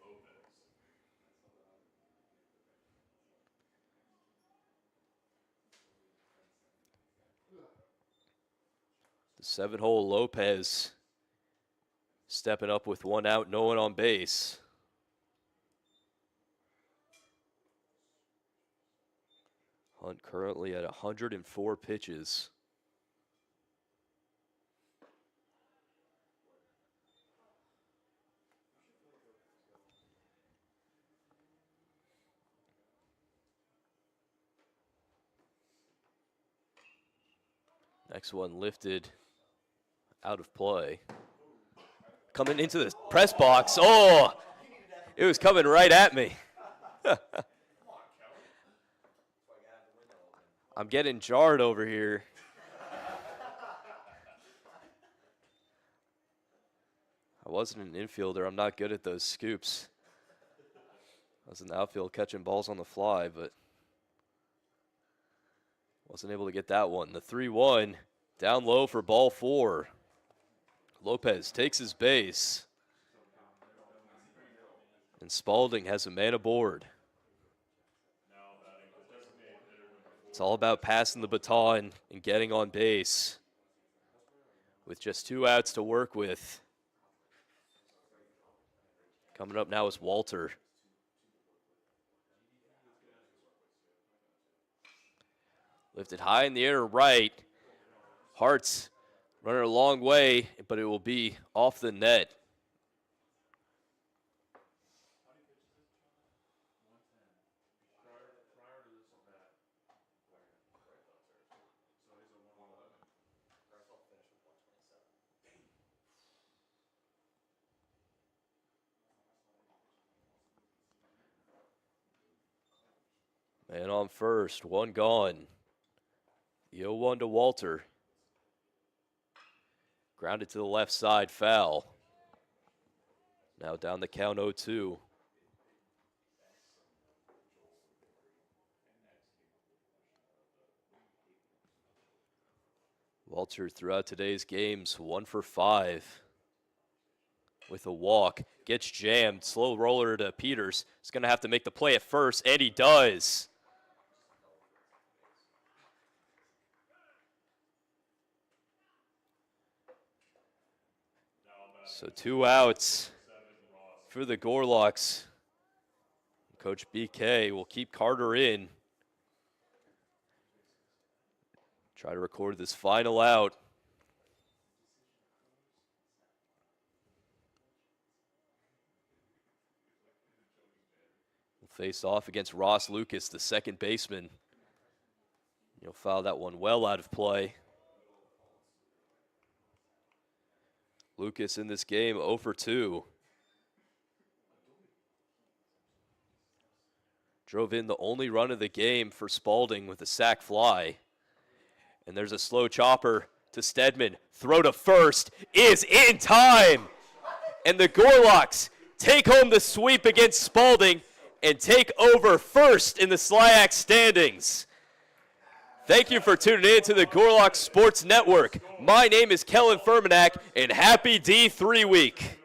Lopez. The 7-hole Lopez stepping up with 1 out, no one on base. Hunt currently at 104 pitches. Next one lifted out of play. Coming into the press box. Oh, it was coming right at me. I'm getting jarred over here. I wasn't an infielder. I'm not good at those scoops. I was in the outfield catching balls on the fly, but wasn't able to get that one. The 3-1 down low for ball 4. Lopez takes his base. And Spalding has a man aboard. It's all about passing the baton and getting on base. With just 2 outs to work with. Coming up now is Walter. Lifted high in the air right. Hart's running a long way, but it will be off the net. Man on first, 1 gone. The 0-1 to Walter. Grounded to the left side, foul. Now down the count 0-2. Walter throughout today's games, 1 for 5. With a walk, gets jammed, slow roller to Peters. He's gonna have to make the play at first, and he does. So 2 outs for the Gorlocks. Coach BK will keep Carter in. Try to record this final out. We'll face off against Ross Lucas, the second baseman. He'll foul that one well out of play. Lucas in this game 0 for 2. Drove in the only run of the game for Spalding with a sac fly. And there's a slow chopper to Stedman. Throw to first is in time. And the Gorlocks take home the sweep against Spalding and take over first in the SLIAC standings. Thank you for tuning in to the Gorlocks Sports Network. My name is Kellen Fermanak, and happy D3 week.